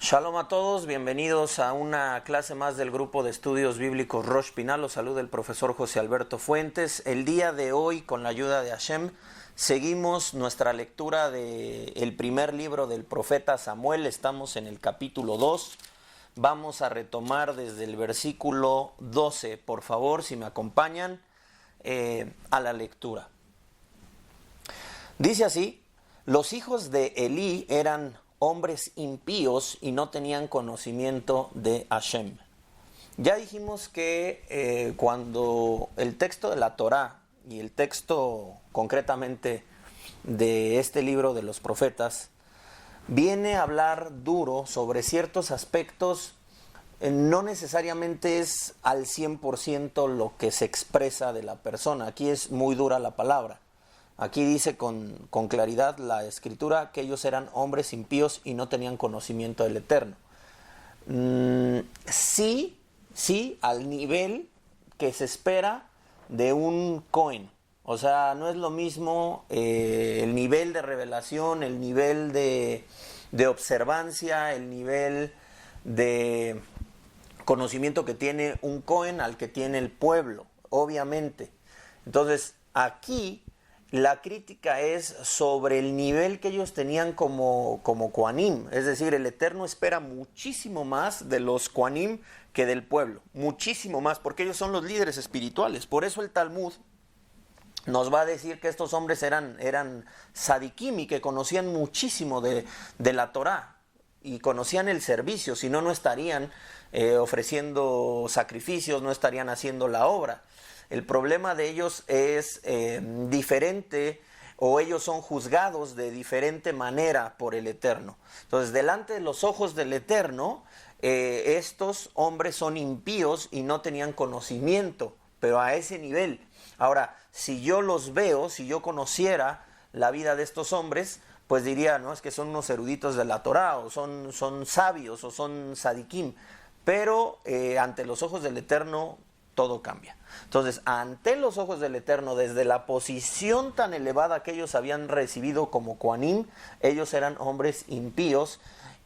Shalom a todos, bienvenidos a una clase más del grupo de estudios bíblicos Rosh Pinal. Los saluda el profesor José Alberto Fuentes. El día de hoy, con la ayuda de Hashem, seguimos nuestra lectura del primer libro del profeta Samuel. Estamos en el capítulo 2. Vamos a retomar desde el versículo 12. Por favor, si me acompañan a la lectura. Dice así: los hijos de Elí eran hombres impíos y no tenían conocimiento de Hashem. Ya dijimos que cuando el texto de la Torá y el texto concretamente de este libro de los profetas viene a hablar duro sobre ciertos aspectos, no necesariamente es al 100% lo que se expresa de la persona. Aquí es muy dura la palabra. Aquí dice con claridad la Escritura que ellos eran hombres impíos y no tenían conocimiento del Eterno. Sí, al nivel que se espera de un Cohen. O sea, no es lo mismo el nivel de revelación, el nivel de observancia, el nivel de conocimiento que tiene un Cohen al que tiene el pueblo, obviamente. Entonces, aquí la crítica es sobre el nivel que ellos tenían como Kohanim. Es decir, el Eterno espera muchísimo más de los Kohanim que del pueblo. Muchísimo más, porque ellos son los líderes espirituales. Por eso el Talmud nos va a decir que estos hombres eran sadikim y que conocían muchísimo de la Torá. Y conocían el servicio, si no, no estarían ofreciendo sacrificios, no estarían haciendo la obra. El problema de ellos es diferente, o ellos son juzgados de diferente manera por el Eterno. Entonces, delante de los ojos del Eterno, estos hombres son impíos y no tenían conocimiento, pero a ese nivel. Ahora, si yo los veo, si yo conociera la vida de estos hombres, pues diría, no, es que son unos eruditos de la Torá, o son sabios, o son sadikim. Pero ante los ojos del Eterno todo cambia. Entonces, ante los ojos del Eterno, desde la posición tan elevada que ellos habían recibido como Kohanim, ellos eran hombres impíos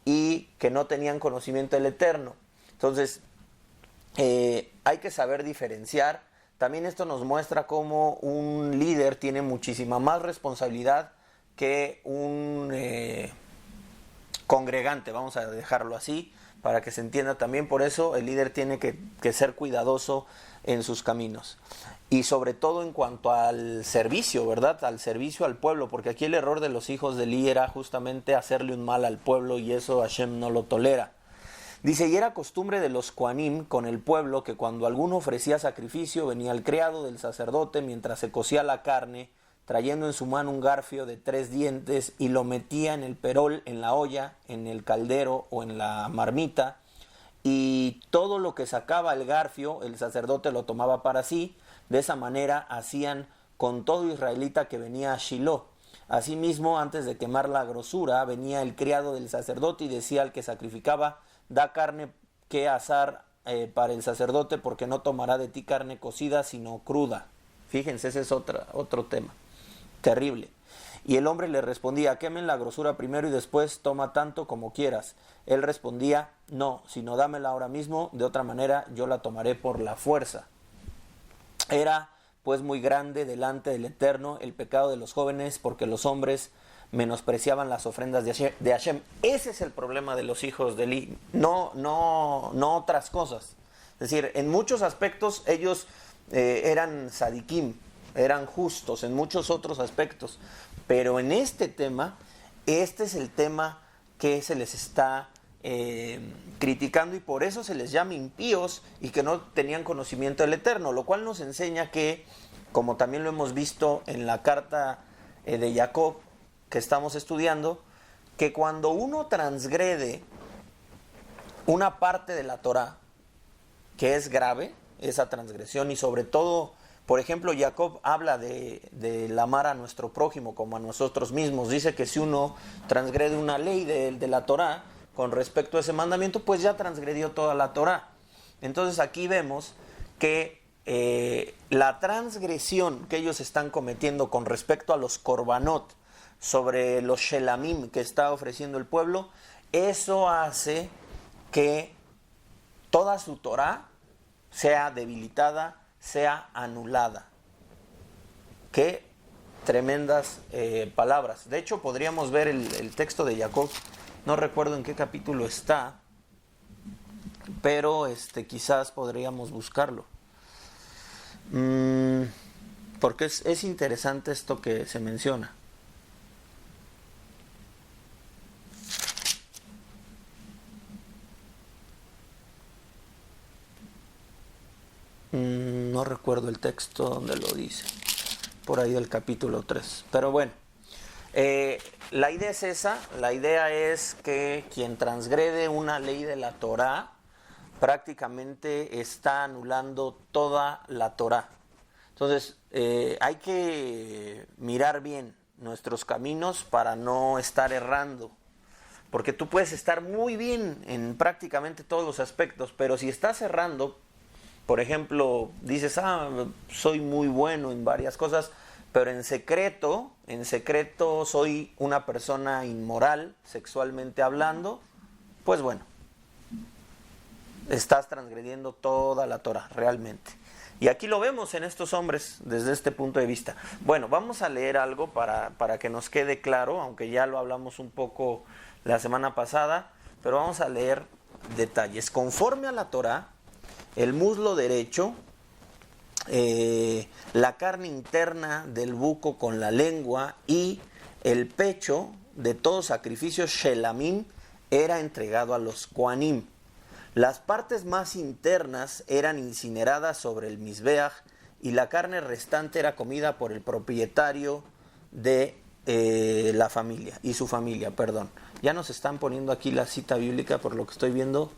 y que no tenían conocimiento del Eterno. Entonces, hay que saber diferenciar. También esto nos muestra cómo un líder tiene muchísima más responsabilidad que un congregante, vamos a dejarlo así, para que se entienda también. Por eso el líder tiene que ser cuidadoso en sus caminos. Y sobre todo en cuanto al servicio, ¿verdad? Al servicio al pueblo, porque aquí el error de los hijos de Elí era justamente hacerle un mal al pueblo, y eso Hashem no lo tolera. Dice: y era costumbre de los Kohanim con el pueblo que cuando alguno ofrecía sacrificio, venía el criado del sacerdote mientras se cocía la carne, trayendo en su mano un garfio de 3 dientes, y lo metía en el perol, en la olla, en el caldero o en la marmita, y todo lo que sacaba el garfio, el sacerdote lo tomaba para sí. De esa manera hacían con todo israelita que venía a Shiloh. Asimismo, antes de quemar la grosura, venía el criado del sacerdote y decía al que sacrificaba: da carne que asar para el sacerdote, porque no tomará de ti carne cocida, sino cruda. Fíjense, ese es otro tema terrible. Y el hombre le respondía: quemen la grosura primero y después toma tanto como quieras. Él respondía: no, sino dámela ahora mismo, de otra manera yo la tomaré por la fuerza. Era pues muy grande delante del Eterno el pecado de los jóvenes, porque los hombres menospreciaban las ofrendas de Hashem. Ese es el problema de los hijos de Elí, no otras cosas. Es decir, en muchos aspectos ellos eran sadikim, eran justos en muchos otros aspectos, pero en este tema, este es el tema que se les está criticando, y por eso se les llama impíos y que no tenían conocimiento del Eterno, lo cual nos enseña que, como también lo hemos visto en la carta de Jacob que estamos estudiando, que cuando uno transgrede una parte de la Torá, que es grave esa transgresión, y sobre todo, por ejemplo, Jacob habla de amar a nuestro prójimo como a nosotros mismos. Dice que si uno transgrede una ley de la Torá con respecto a ese mandamiento, pues ya transgredió toda la Torá. Entonces aquí vemos que la transgresión que ellos están cometiendo con respecto a los korbanot, sobre los shelamim que está ofreciendo el pueblo, eso hace que toda su Torá sea debilitada, sea anulada. Qué tremendas palabras. De hecho, podríamos ver el texto de Jacob, no recuerdo en qué capítulo está, pero quizás podríamos buscarlo. Porque es interesante esto que se menciona. No recuerdo el texto donde lo dice, por ahí del capítulo 3. Pero bueno, la idea es esa. La idea es que quien transgrede una ley de la Torá prácticamente está anulando toda la Torá. Entonces hay que mirar bien nuestros caminos para no estar errando, porque tú puedes estar muy bien en prácticamente todos los aspectos, pero si estás errando, por ejemplo, dices, soy muy bueno en varias cosas, pero en secreto soy una persona inmoral, sexualmente hablando, pues bueno, estás transgrediendo toda la Torah, realmente. Y aquí lo vemos en estos hombres desde este punto de vista. Bueno, vamos a leer algo para que nos quede claro, aunque ya lo hablamos un poco la semana pasada, pero vamos a leer detalles. Conforme a la Torah, el muslo derecho, la carne interna del buco con la lengua y el pecho de todo sacrificio shelamim era entregado a los kohanim. Las partes más internas eran incineradas sobre el mizbeach y la carne restante era comida por el propietario de la familia y su familia, perdón. Ya nos están poniendo aquí la cita bíblica por lo que estoy viendo.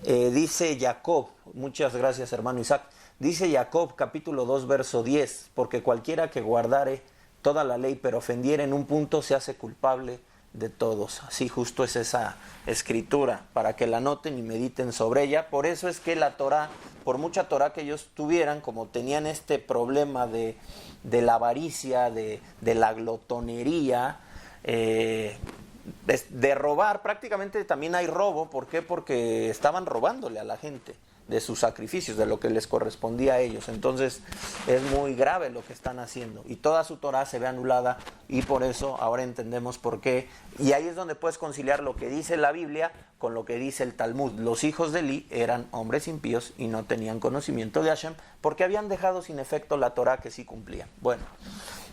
Dice Jacob, muchas gracias hermano Isaac, dice Jacob capítulo 2 verso 10, porque cualquiera que guardare toda la ley pero ofendiere en un punto se hace culpable de todos. Así justo es esa escritura, para que la noten y mediten sobre ella. Por eso es que la Torah, por mucha Torah que ellos tuvieran, como tenían este problema de la avaricia, de la glotonería, de robar, prácticamente también hay robo. ¿Por qué? Porque estaban robándole a la gente de sus sacrificios, de lo que les correspondía a ellos. Entonces es muy grave lo que están haciendo y toda su Torah se ve anulada, y por eso ahora entendemos por qué. Y ahí es donde puedes conciliar lo que dice la Biblia con lo que dice el Talmud. Los hijos de Eli eran hombres impíos y no tenían conocimiento de Hashem porque habían dejado sin efecto la Torah que sí cumplían. Bueno,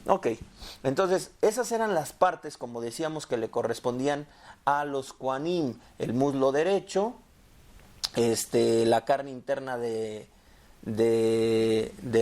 ok, entonces esas eran las partes, como decíamos, que le correspondían a los kohanim: el muslo derecho, la carne interna de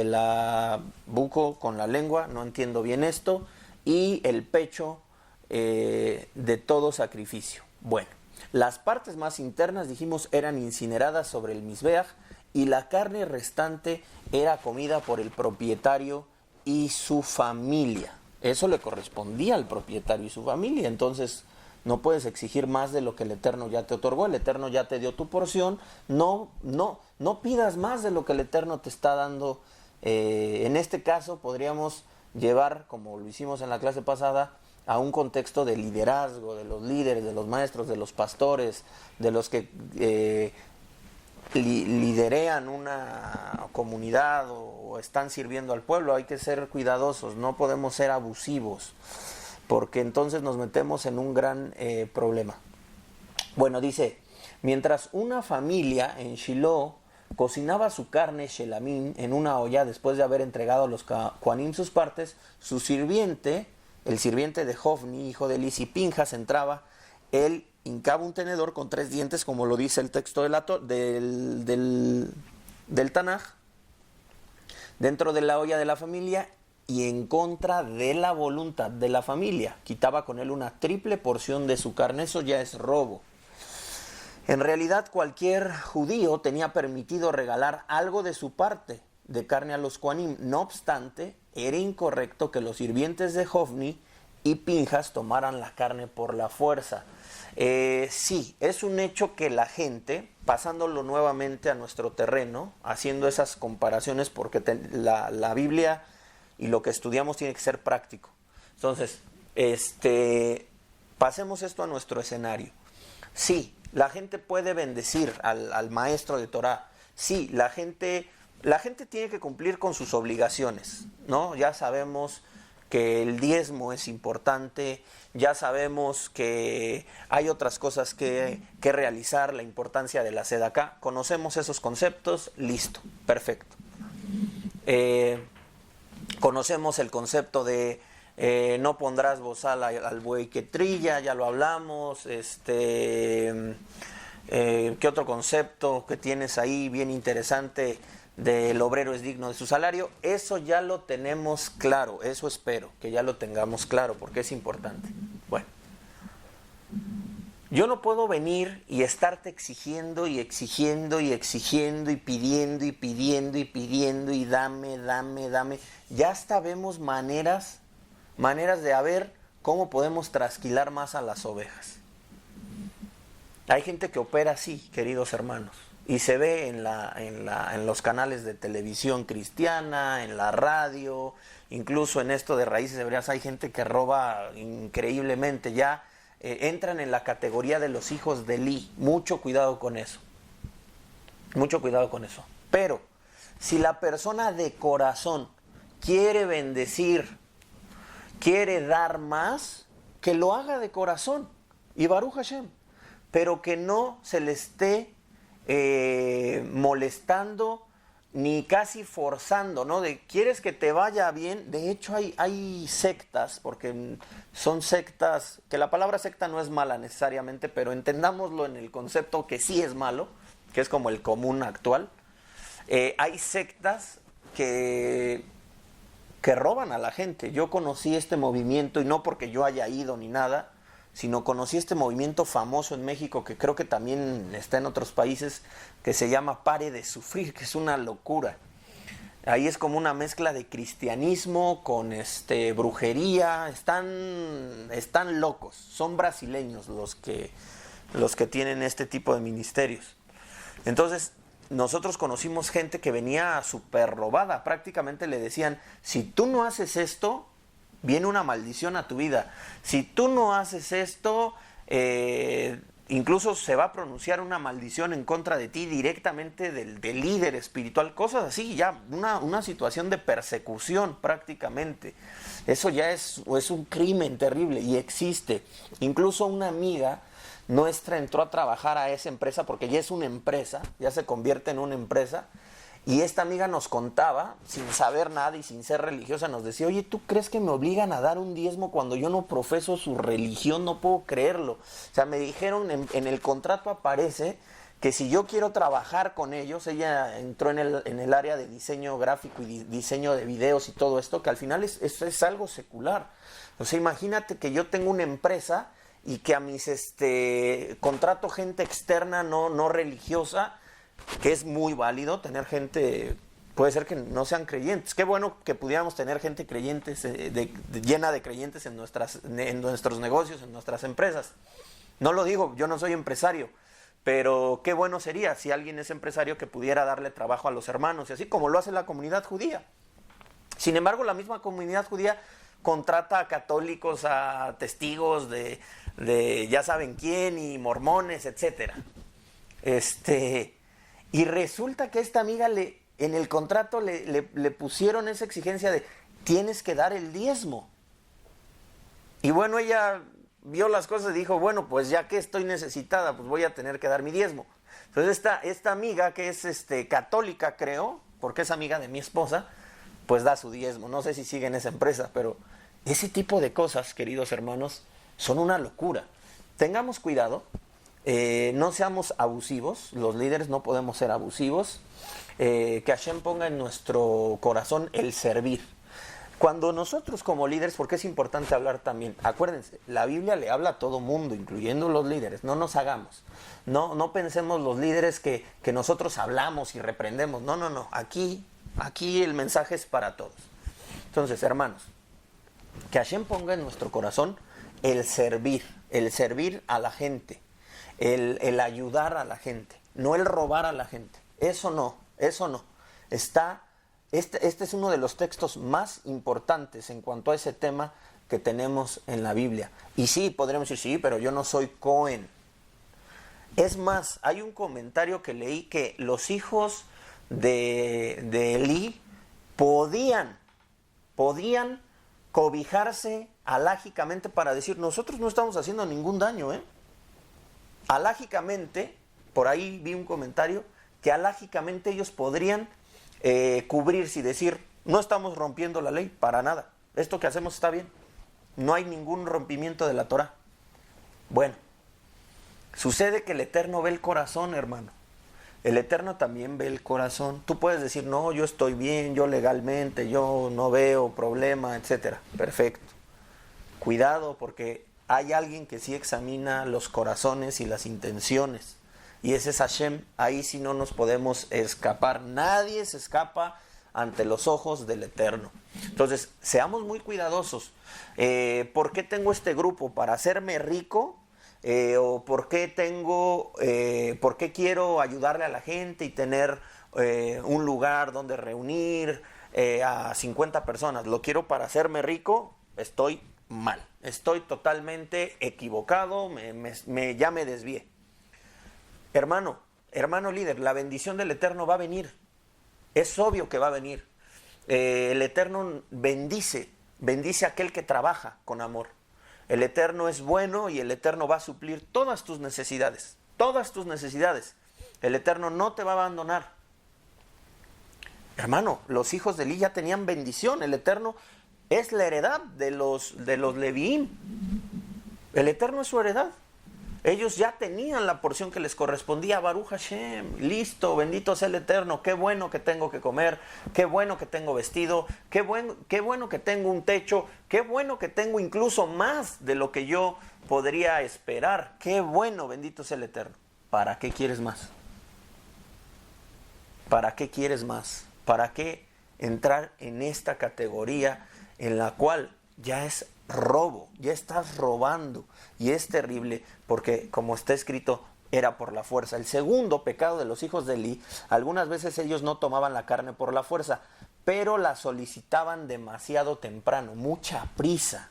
la buco con la lengua, no entiendo bien esto, y el pecho de todo sacrificio. Bueno, las partes más internas, dijimos, eran incineradas sobre el mizbeach y la carne restante era comida por el propietario y su familia. Eso le correspondía al propietario y su familia. Entonces no puedes exigir más de lo que el Eterno ya te otorgó. El Eterno ya te dio tu porción. No pidas más de lo que el Eterno te está dando. En este caso podríamos llevar, como lo hicimos en la clase pasada, a un contexto de liderazgo, de los líderes, de los maestros, de los pastores, de los que liderean una comunidad o están sirviendo al pueblo. Hay que ser cuidadosos, no podemos ser abusivos, porque entonces nos metemos en un gran problema. Bueno, dice, mientras una familia en Shiloh cocinaba su carne shelamim en una olla después de haber entregado a los kohanim sus partes, su sirviente, el sirviente de Hofni, hijo de Eli, y Pinjas, entraba, él hincaba un tenedor con 3 dientes, como lo dice el texto del Tanaj, dentro de la olla de la familia, y en contra de la voluntad de la familia. Quitaba con él una triple porción de su carne. Eso ya es robo. En realidad, cualquier judío tenía permitido regalar algo de su parte de carne a los kohanim. No obstante, era incorrecto que los sirvientes de Hofni y Pinjas tomaran la carne por la fuerza. Sí, es un hecho que la gente, pasándolo nuevamente a nuestro terreno, haciendo esas comparaciones, porque la Biblia y lo que estudiamos tiene que ser práctico. Entonces, pasemos esto a nuestro escenario. Sí, la gente puede bendecir al maestro de Torah. Sí, la gente tiene que cumplir con sus obligaciones, ¿no? Ya sabemos que el diezmo es importante, ya sabemos que hay otras cosas que realizar, la importancia de la sedacá. Conocemos esos conceptos, listo, perfecto. Conocemos el concepto de no pondrás bozal al buey que trilla, ya lo hablamos. ¿Qué otro concepto que tienes ahí bien interesante? Del obrero es digno de su salario. Eso ya lo tenemos claro, eso espero que ya lo tengamos claro porque es importante. Bueno, yo no puedo venir y estarte exigiendo y exigiendo y exigiendo y pidiendo y pidiendo y pidiendo y dame. Ya hasta vemos maneras de a ver cómo podemos trasquilar más a las ovejas. Hay gente que opera así, queridos hermanos, y se ve en los canales de televisión cristiana, en la radio, incluso en esto de Raíces Hebreas hay gente que roba increíblemente, ya entran en la categoría de los hijos de Eli. Mucho cuidado con eso, mucho cuidado con eso. Pero si la persona de corazón quiere bendecir, quiere dar más, que lo haga de corazón, y Baruch Hashem, pero que no se le esté molestando ni casi forzando, ¿no? De quieres que te vaya bien. De hecho hay sectas, porque son sectas, que la palabra secta no es mala necesariamente, pero entendámoslo en el concepto que sí es malo, que es como el común actual. Hay sectas que roban a la gente. Yo conocí este movimiento, y no porque yo haya ido ni nada, sino conocí este movimiento famoso en México, que creo que también está en otros países, que se llama Pare de Sufrir, que es una locura. Ahí es como una mezcla de cristianismo con brujería. Están locos. Son brasileños los que tienen este tipo de ministerios. Entonces, nosotros conocimos gente que venía súper robada. Prácticamente le decían, si tú no haces esto, viene una maldición a tu vida. Si tú no haces esto, incluso se va a pronunciar una maldición en contra de ti directamente del líder espiritual. Cosas así, ya una situación de persecución prácticamente. Eso ya es un crimen terrible y existe. Incluso una amiga nuestra entró a trabajar a esa empresa porque ya es una empresa, ya se convierte en una empresa. Y esta amiga nos contaba, sin saber nada y sin ser religiosa, nos decía, oye, ¿tú crees que me obligan a dar un diezmo cuando yo no profeso su religión? No puedo creerlo. O sea, me dijeron, en el contrato aparece que si yo quiero trabajar con ellos, ella entró en el área de diseño gráfico y diseño de videos y todo esto, que al final es algo secular. O sea, imagínate que yo tengo una empresa y que a mis contrato gente externa no religiosa, que es muy válido tener gente, puede ser que no sean creyentes. Qué bueno que pudiéramos tener gente creyentes, llena de creyentes en nuestros negocios, en nuestras empresas. No lo digo, yo no soy empresario, pero qué bueno sería si alguien es empresario que pudiera darle trabajo a los hermanos, y así como lo hace la comunidad judía. Sin embargo, la misma comunidad judía contrata a católicos, a testigos de ya saben quién, y mormones, etcétera. Y resulta que a esta amiga en el contrato le pusieron esa exigencia de tienes que dar el diezmo. Y bueno, ella vio las cosas y dijo, bueno, pues ya que estoy necesitada, pues voy a tener que dar mi diezmo. Entonces esta amiga, que es católica, creo, porque es amiga de mi esposa, pues da su diezmo. No sé si sigue en esa empresa, pero ese tipo de cosas, queridos hermanos, son una locura. Tengamos cuidado. No seamos abusivos, los líderes no podemos ser abusivos. Que Hashem ponga en nuestro corazón el servir. Cuando nosotros como líderes, porque es importante hablar también, acuérdense, la Biblia le habla a todo mundo, incluyendo los líderes, no nos hagamos. No pensemos los líderes que nosotros hablamos y reprendemos. No, aquí el mensaje es para todos. Entonces, hermanos, que Hashem ponga en nuestro corazón el servir a la gente. El ayudar a la gente, no el robar a la gente. Eso no. Este es uno de los textos más importantes en cuanto a ese tema que tenemos en la Biblia. Y sí, podríamos decir, sí, pero yo no soy Cohen. Es más, hay un comentario que leí que los hijos de Elí podían cobijarse alágicamente para decir, nosotros no estamos haciendo ningún daño, ¿eh? Alágicamente, por ahí vi un comentario, que alágicamente ellos podrían cubrirse y decir, no estamos rompiendo la ley, para nada. Esto que hacemos está bien. No hay ningún rompimiento de la Torá. Bueno, sucede que el Eterno ve el corazón, hermano. El Eterno también ve el corazón. Tú puedes decir, no, yo estoy bien, yo legalmente, yo no veo problema, etcétera. Perfecto. Cuidado, porque hay alguien que sí examina los corazones y las intenciones. Y ese es Hashem. Ahí sí no nos podemos escapar. Nadie se escapa ante los ojos del Eterno. Entonces, seamos muy cuidadosos. ¿Por qué tengo este grupo? ¿Para hacerme rico? ¿O por qué quiero ayudarle a la gente y tener un lugar donde reunir a 50 personas? ¿Lo quiero para hacerme rico? Estoy mal. Estoy totalmente equivocado. Ya me desvié. Hermano líder, la bendición del Eterno va a venir. Es obvio que va a venir. El Eterno bendice a aquel que trabaja con amor. El Eterno es bueno y el Eterno va a suplir todas tus necesidades. Todas tus necesidades. El Eterno no te va a abandonar. Hermano, los hijos de Elí ya tenían bendición. El Eterno es la heredad de los Leviim. El Eterno es su heredad. Ellos ya tenían la porción que les correspondía. Baruch Hashem, listo, bendito sea el Eterno. Qué bueno que tengo que comer, qué bueno que tengo vestido, qué bueno que tengo un techo, qué bueno que tengo incluso más de lo que yo podría esperar. Qué bueno, bendito sea el Eterno. ¿Para qué quieres más? ¿Para qué quieres más? ¿Para qué entrar en esta categoría en la cual ya es robo, ya estás robando? Y es terrible porque, como está escrito, era por la fuerza. El segundo pecado de los hijos de Elí, algunas veces ellos no tomaban la carne por la fuerza, pero la solicitaban demasiado temprano, mucha prisa.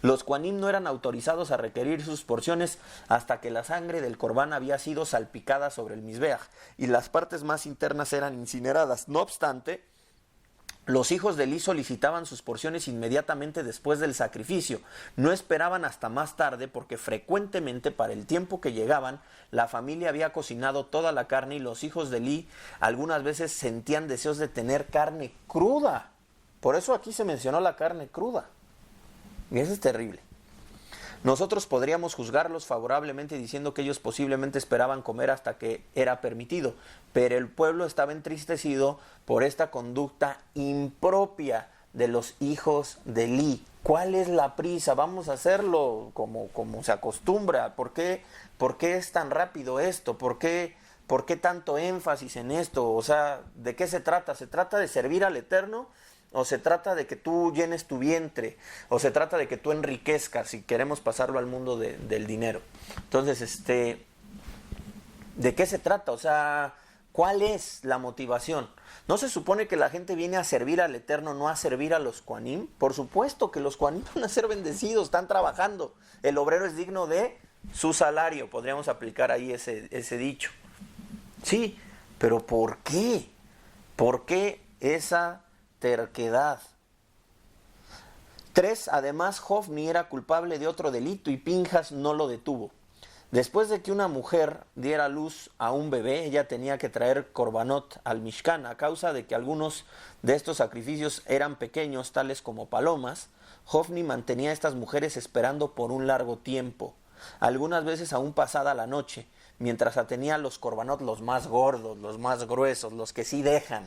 Los Kohanim no eran autorizados a requerir sus porciones hasta que la sangre del Corbán había sido salpicada sobre el Mizbeach y las partes más internas eran incineradas. No obstante, los hijos de Elí solicitaban sus porciones inmediatamente después del sacrificio. No esperaban hasta más tarde porque frecuentemente para el tiempo que llegaban, la familia había cocinado toda la carne y los hijos de Elí algunas veces sentían deseos de tener carne cruda. Por eso aquí se mencionó la carne cruda. Y eso es terrible. Nosotros podríamos juzgarlos favorablemente diciendo que ellos posiblemente esperaban comer hasta que era permitido, pero el pueblo estaba entristecido por esta conducta impropia de los hijos de Elí. ¿Cuál es la prisa? Vamos a hacerlo como se acostumbra. ¿Por qué es tan rápido esto? ¿Por qué tanto énfasis en esto? O sea, ¿de qué se trata? ¿Se trata de servir al Eterno? ¿O se trata de que tú llenes tu vientre? ¿O se trata de que tú enriquezcas si queremos pasarlo al mundo del dinero? Entonces, ¿de qué se trata? O sea, ¿cuál es la motivación? ¿No se supone que la gente viene a servir al Eterno, no a servir a los Kohanim? Por supuesto que los Kohanim van a ser bendecidos, están trabajando. El obrero es digno de su salario. Podríamos aplicar ahí ese dicho. Sí, pero ¿por qué? ¿Por qué esa terquedad? 3. Además, Hofni era culpable de otro delito y Pinjas no lo detuvo. Después de que una mujer diera luz a un bebé, ella tenía que traer korbanot al Mishkan. A causa de que algunos de estos sacrificios eran pequeños, tales como palomas, Hofni mantenía a estas mujeres esperando por un largo tiempo, algunas veces aún pasada la noche, mientras atenía los korbanot, los más gordos, los más gruesos, los que sí dejan.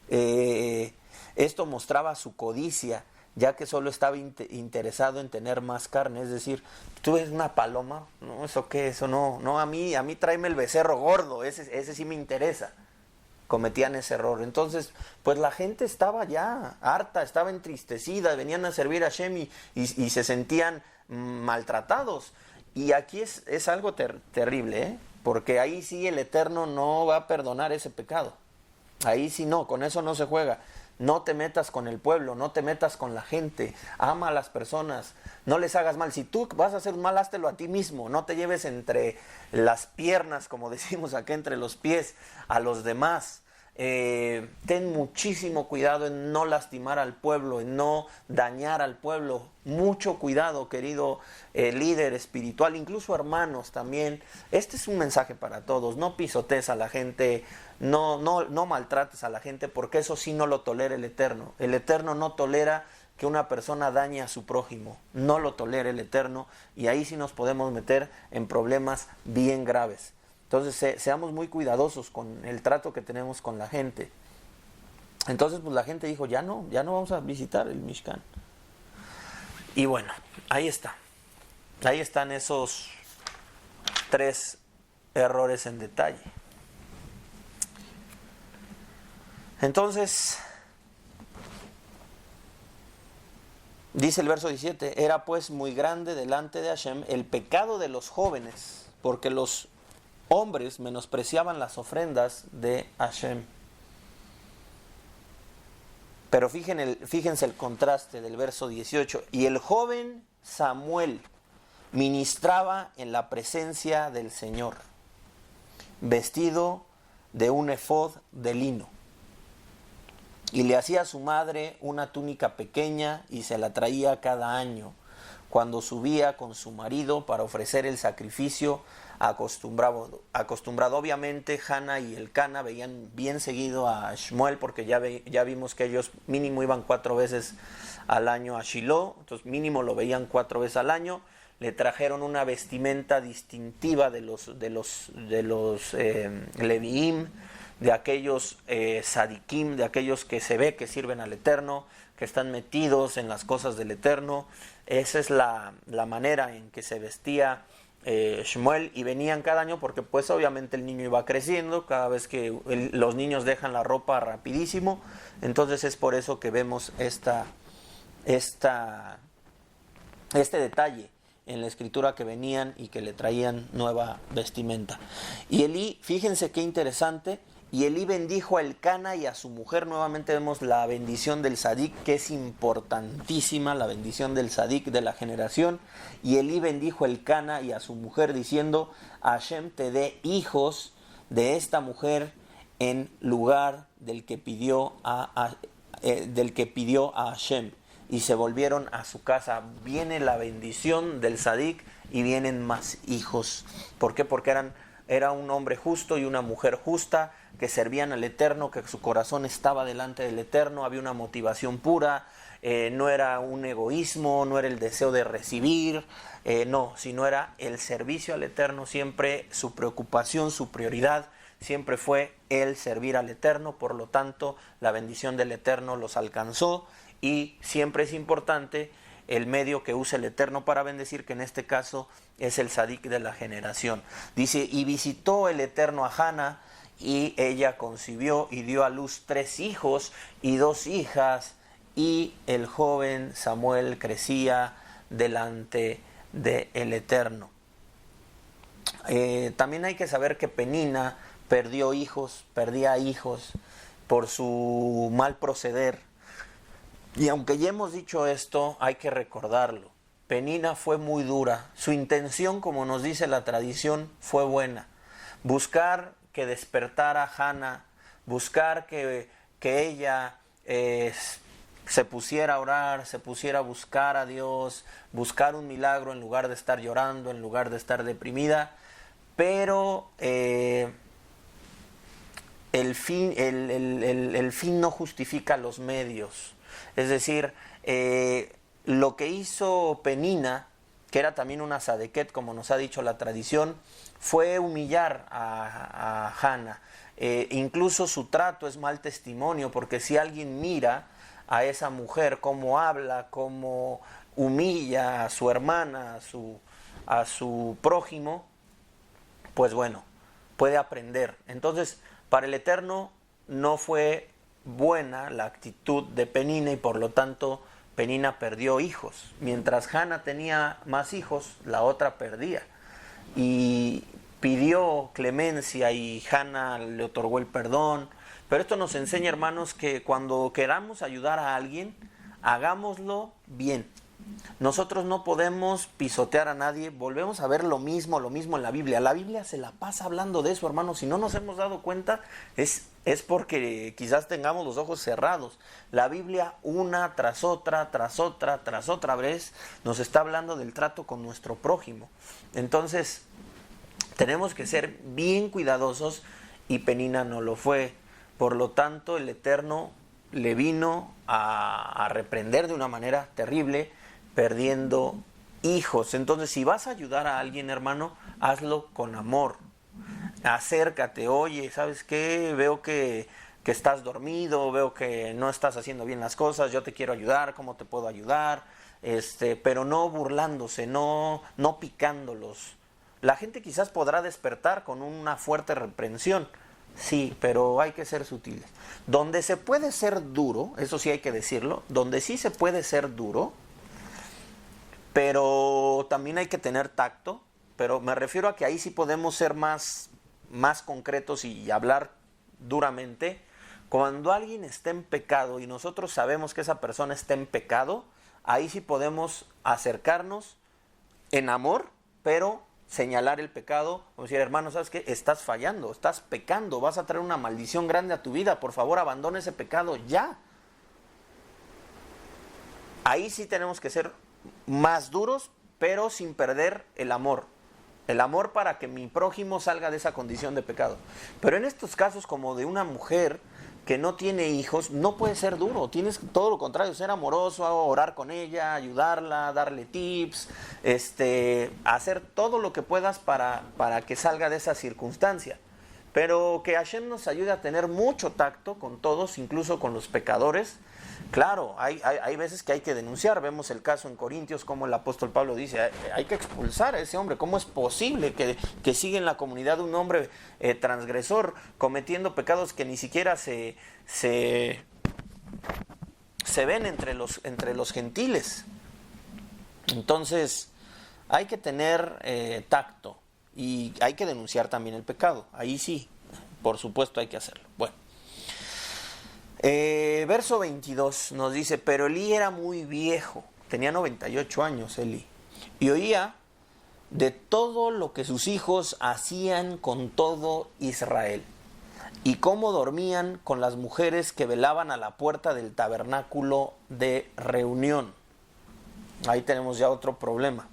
Esto mostraba su codicia, ya que solo estaba interesado en tener más carne. Es decir, tú ves una paloma, no, ¿eso qué? Eso no, a mí tráeme el becerro gordo, ese sí me interesa. Cometían ese error. Entonces, pues la gente estaba ya harta, estaba entristecida, venían a servir a Hashem y se sentían maltratados. Y aquí es algo terrible, porque ahí sí el Eterno no va a perdonar ese pecado. Ahí sí no, con eso no se juega. no te metas con el pueblo, no te metas con la gente, ama a las personas, no les hagas mal. Si tú vas a hacer un mal, háztelo a ti mismo, no te lleves entre las piernas, como decimos acá, entre los pies, a los demás. Ten muchísimo cuidado en no lastimar al pueblo, en no dañar al pueblo. Mucho cuidado, querido líder espiritual, incluso hermanos también. Este es un mensaje para todos. No pisotees a la gente, no maltrates a la gente, porque eso sí no lo tolera el Eterno. El Eterno no tolera que una persona dañe a su prójimo. No lo tolera el Eterno, y ahí sí nos podemos meter en problemas bien graves. Entonces seamos muy cuidadosos con el trato que tenemos con la gente. Entonces pues la gente dijo, ya no vamos a visitar el Mishkan. Y bueno, ahí está. Ahí están esos 3 errores en detalle. Entonces, dice el verso 17, era pues muy grande delante de Hashem el pecado de los jóvenes, porque los hombres menospreciaban las ofrendas de Hashem. Pero fíjense el contraste del verso 18. Y el joven Samuel ministraba en la presencia del Señor, vestido de un efod de lino. Y le hacía a su madre una túnica pequeña y se la traía cada año, cuando subía con su marido para ofrecer el sacrificio acostumbrado. Obviamente Hana y Elcana veían bien seguido a Shmuel, porque ya vimos que ellos mínimo iban 4 veces al año a Shiloh, entonces mínimo lo veían 4 veces al año. Le trajeron una vestimenta distintiva de los Leviim, de aquellos Sadikim, de aquellos que se ve que sirven al Eterno, que están metidos en las cosas del Eterno. Esa es la manera en que se vestía Shmuel, y venían cada año porque pues obviamente el niño iba creciendo, cada vez que los niños dejan la ropa rapidísimo, entonces es por eso que vemos este detalle en la escritura, que venían y que le traían nueva vestimenta. Y Elí, fíjense qué interesante, y Elí bendijo a Elcana y a su mujer. Nuevamente vemos la bendición del Sadik, que es importantísima, la bendición del Sadik de la generación. Y Elí bendijo a Elcana y a su mujer, diciendo, Hashem te dé hijos de esta mujer en lugar del que pidió a Hashem. Y se volvieron a su casa. Viene la bendición del Sadik y vienen más hijos. ¿Por qué? Porque era un hombre justo y una mujer justa, que servían al Eterno, que su corazón estaba delante del Eterno, había una motivación pura, no era un egoísmo, no era el deseo de recibir, no, sino era el servicio al Eterno. Siempre su preocupación, su prioridad, siempre fue el servir al Eterno. Por lo tanto, la bendición del Eterno los alcanzó, y siempre es importante el medio que usa el Eterno para bendecir, que en este caso es el Sadik de la generación. Dice, y visitó el Eterno a Hana, y ella concibió y dio a luz 3 hijos y 2 hijas, y el joven Samuel crecía delante del Eterno. También hay que saber que Penina perdía hijos por su mal proceder. Y aunque ya hemos dicho esto, hay que recordarlo. Penina fue muy dura. Su intención, como nos dice la tradición, fue buena. Buscar que despertara a Hana, buscar que ella se pusiera a orar, se pusiera a buscar a Dios, buscar un milagro en lugar de estar llorando, en lugar de estar deprimida. Pero el fin no justifica los medios. Es decir, lo que hizo Penina, que era también una Sadeket, como nos ha dicho la tradición, fue humillar a Hana. Incluso su trato es mal testimonio, porque si alguien mira a esa mujer cómo habla, cómo humilla a su hermana, a su prójimo, pues bueno, puede aprender. Entonces, para el Eterno no fue buena la actitud de Penina, y por lo tanto Penina perdió hijos. Mientras Hana tenía más hijos, la otra perdía. Y pidió clemencia y Hana le otorgó el perdón, Pero esto nos enseña, hermanos, que cuando queramos ayudar a alguien, hagámoslo bien. Nosotros no podemos pisotear a nadie. Volvemos a ver lo mismo en la Biblia. La Biblia se la pasa hablando de eso, hermanos. Si no nos hemos dado cuenta, es porque quizás tengamos los ojos cerrados. La Biblia, una tras otra vez, nos está hablando del trato con nuestro prójimo. Entonces, tenemos que ser bien cuidadosos, y Penina no lo fue. Por lo tanto, el Eterno le vino a reprender de una manera terrible, perdiendo hijos. Entonces, si vas a ayudar a alguien, hermano, hazlo con amor. Acércate, oye, ¿sabes qué? Veo que estás dormido, veo que no estás haciendo bien las cosas, yo te quiero ayudar, ¿cómo te puedo ayudar? Pero no burlándose, no picándolos. La gente quizás podrá despertar con una fuerte reprensión, sí, pero hay que ser sutiles. Donde se puede ser duro, eso sí hay que decirlo, donde sí se puede ser duro, pero también hay que tener tacto, pero me refiero a que ahí sí podemos ser más concretos y hablar duramente. Cuando alguien está en pecado y nosotros sabemos que esa persona está en pecado, ahí sí podemos acercarnos en amor, pero señalar el pecado, como decir, hermano, ¿sabes qué? Estás fallando, estás pecando, vas a traer una maldición grande a tu vida, por favor, abandona ese pecado ya. Ahí sí tenemos que ser más duros, pero sin perder el amor. El amor para que mi prójimo salga de esa condición de pecado. Pero en estos casos, como de una mujer que no tiene hijos, no puede ser duro. Tienes todo lo contrario, ser amoroso, orar con ella, ayudarla, darle tips, hacer todo lo que puedas para que salga de esa circunstancia. Pero que Hashem nos ayude a tener mucho tacto con todos, incluso con los pecadores. Claro, hay veces que hay que denunciar. Vemos el caso en Corintios, como el apóstol Pablo dice, hay que expulsar a ese hombre. ¿Cómo es posible que siga en la comunidad un hombre transgresor, cometiendo pecados que ni siquiera se ven entre los gentiles? Entonces, hay que tener tacto y hay que denunciar también el pecado. Ahí sí, por supuesto hay que hacerlo. Bueno. Verso 22 nos dice, pero Elí era muy viejo, tenía 98 años Elí, y oía de todo lo que sus hijos hacían con todo Israel, y cómo dormían con las mujeres que velaban a la puerta del tabernáculo de reunión. Ahí tenemos ya otro problema.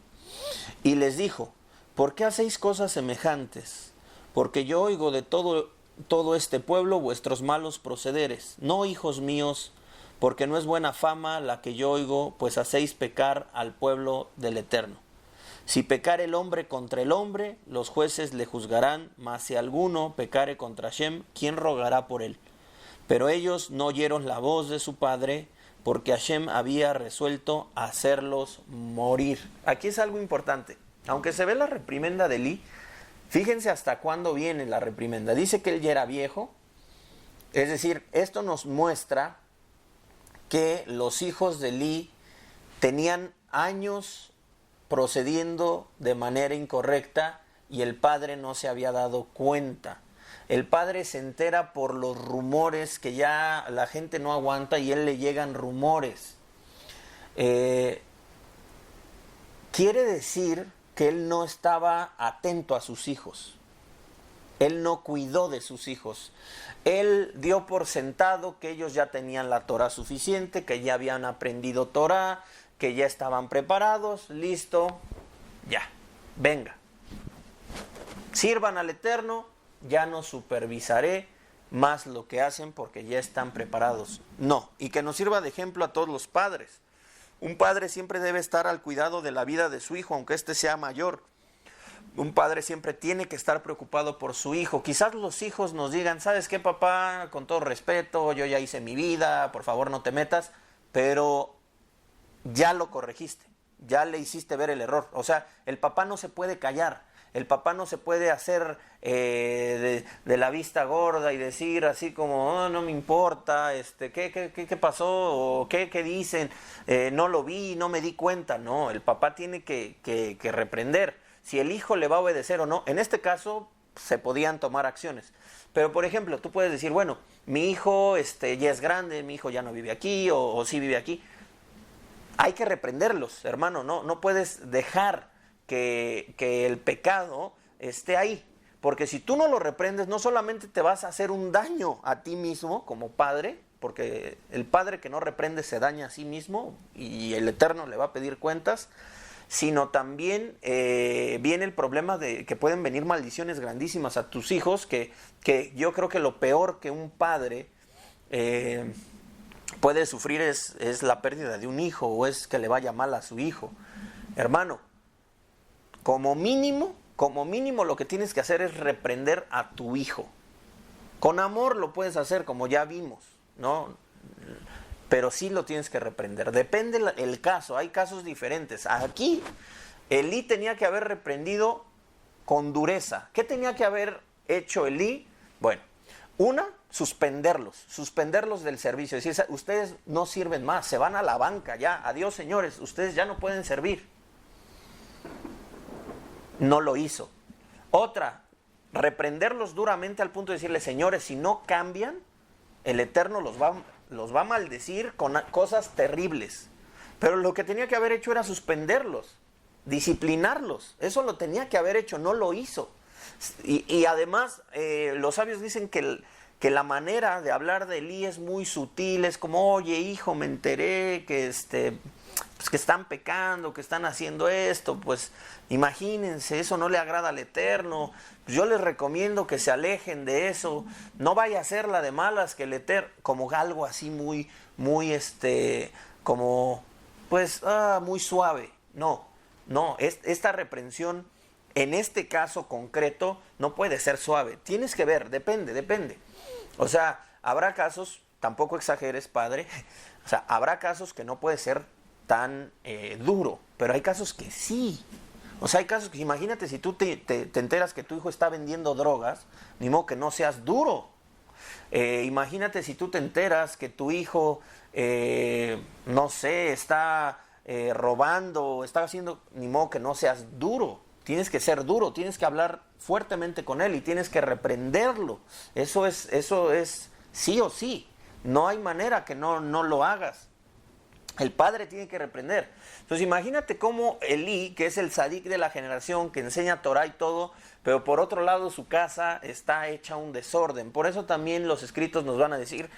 Y les dijo, ¿por qué hacéis cosas semejantes? Porque yo oigo de todo este pueblo vuestros malos procederes. No, hijos míos, porque no es buena fama la que yo oigo, pues hacéis pecar al pueblo del Eterno. Si pecare el hombre contra el hombre, los jueces le juzgarán, mas si alguno pecare contra Hashem, ¿quién rogará por él? Pero ellos no oyeron la voz de su padre, porque Hashem había resuelto hacerlos morir. Aquí es algo importante. Aunque se ve la reprimenda de Elí, fíjense hasta cuándo viene la reprimenda. Dice que él ya era viejo, es decir, esto nos muestra que los hijos de Elí tenían años procediendo de manera incorrecta y el padre no se había dado cuenta. El padre se entera por los rumores que ya la gente no aguanta y él le llegan rumores. Quiere decir que él no estaba atento a sus hijos. Él no cuidó de sus hijos. Él dio por sentado que ellos ya tenían la Torah suficiente, que ya habían aprendido Torah, que ya estaban preparados, listo, ya, venga. Sirvan al Eterno, ya no supervisaré más lo que hacen porque ya están preparados. No, y que nos sirva de ejemplo a todos los padres. Un padre siempre debe estar al cuidado de la vida de su hijo, aunque éste sea mayor. Un padre siempre tiene que estar preocupado por su hijo. Quizás los hijos nos digan, ¿sabes qué, papá? Con todo respeto, yo ya hice mi vida, por favor no te metas, pero ya lo corregiste, ya le hiciste ver el error. O sea, el papá no se puede callar, el papá no se puede hacer de la vista gorda y decir así como, oh, no me importa, ¿qué pasó? O ¿qué dicen? No lo vi, no me di cuenta. No, el papá tiene que reprender si el hijo le va a obedecer o no. En este caso, se podían tomar acciones. Pero, por ejemplo, tú puedes decir, bueno, mi hijo ya es grande, mi hijo ya no vive aquí, o sí vive aquí. Hay que reprenderlos, hermano, no puedes dejar que el pecado esté ahí. Porque si tú no lo reprendes, no solamente te vas a hacer un daño a ti mismo como padre, porque el padre que no reprende se daña a sí mismo y el Eterno le va a pedir cuentas, sino también viene el problema de que pueden venir maldiciones grandísimas a tus hijos, que yo creo que lo peor que un padre puede sufrir es la pérdida de un hijo, o es que le vaya mal a su hijo. Hermano, como mínimo lo que tienes que hacer es reprender a tu hijo. Con amor lo puedes hacer, como ya vimos, ¿no? Pero sí lo tienes que reprender. Depende el caso, hay casos diferentes. Aquí, Elí tenía que haber reprendido con dureza. ¿Qué tenía que haber hecho Elí? Bueno, suspenderlos del servicio. Es decir, ustedes no sirven más, se van a la banca ya. Adiós, señores, ustedes ya no pueden servir. No lo hizo. Otra, reprenderlos duramente al punto de decirles, señores, si no cambian, el Eterno los va a maldecir con cosas terribles. Pero lo que tenía que haber hecho era suspenderlos, disciplinarlos. Eso lo tenía que haber hecho, no lo hizo. Y además, los sabios dicen que la manera de hablar de Elí es muy sutil. Es como, oye, hijo, me enteré que pues que están pecando, que están haciendo esto, pues imagínense, eso no le agrada al Eterno. Pues yo les recomiendo que se alejen de eso. No vaya a ser la de malas que el Eterno, como algo así muy como, pues, muy suave. No, esta reprensión, en este caso concreto, no puede ser suave. Tienes que ver, depende. O sea, habrá casos, tampoco exageres, padre, o sea, habrá casos que no puede ser tan duro, pero hay casos que sí. O sea, hay casos que, imagínate, si tú te enteras que tu hijo está vendiendo drogas, ni modo que no seas duro. Imagínate si tú te enteras que tu hijo, no sé, está robando, está haciendo, ni modo que no seas duro. Tienes que ser duro, tienes que hablar fuertemente con él y tienes que reprenderlo. Eso es sí o sí. No hay manera que no lo hagas. El padre tiene que reprender. Entonces imagínate cómo Elí, que es el tzadik de la generación, que enseña Torah y todo, pero por otro lado su casa está hecha un desorden. Por eso también los escritos nos van a decir,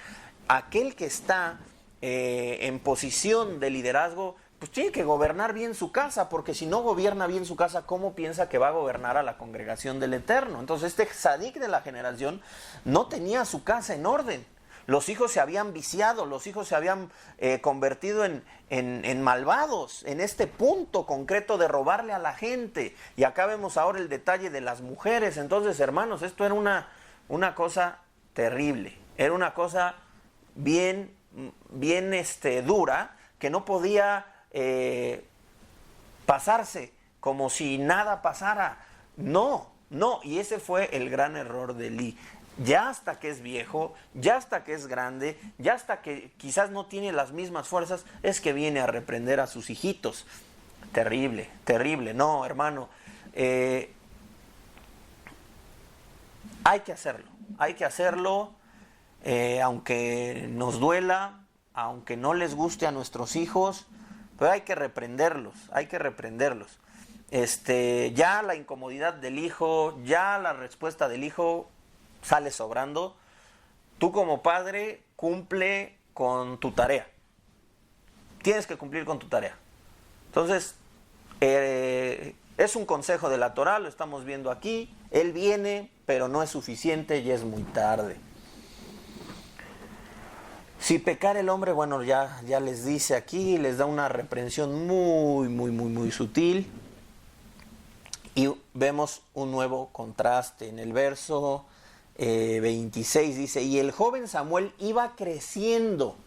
aquel que está en posición de liderazgo, pues tiene que gobernar bien su casa, porque si no gobierna bien su casa, ¿cómo piensa que va a gobernar a la congregación del Eterno? Entonces este tzadik de la generación no tenía su casa en orden. Los hijos se habían viciado, los hijos se habían convertido en malvados, en este punto concreto de robarle a la gente. Y acá vemos ahora el detalle de las mujeres. Entonces, hermanos, esto era una cosa terrible. Era una cosa bien dura, que no podía pasarse como si nada pasara. No, y ese fue el gran error de Elí. Ya hasta que es viejo, ya hasta que es grande, ya hasta que quizás no tiene las mismas fuerzas, es que viene a reprender a sus hijitos. Terrible, no, hermano. Hay que hacerlo, aunque nos duela, aunque no les guste a nuestros hijos, pero hay que reprenderlos. Ya la incomodidad del hijo, ya la respuesta del hijo sale sobrando. Tú como padre cumple con tu tarea. Tienes que cumplir con tu tarea. Entonces, es un consejo de la Torah, lo estamos viendo aquí. Él viene, pero no es suficiente, ya es muy tarde. Si pecar el hombre, bueno, ya les dice aquí, les da una reprensión muy sutil. Y vemos un nuevo contraste. En el verso 26 dice, y el joven Samuel iba creciendo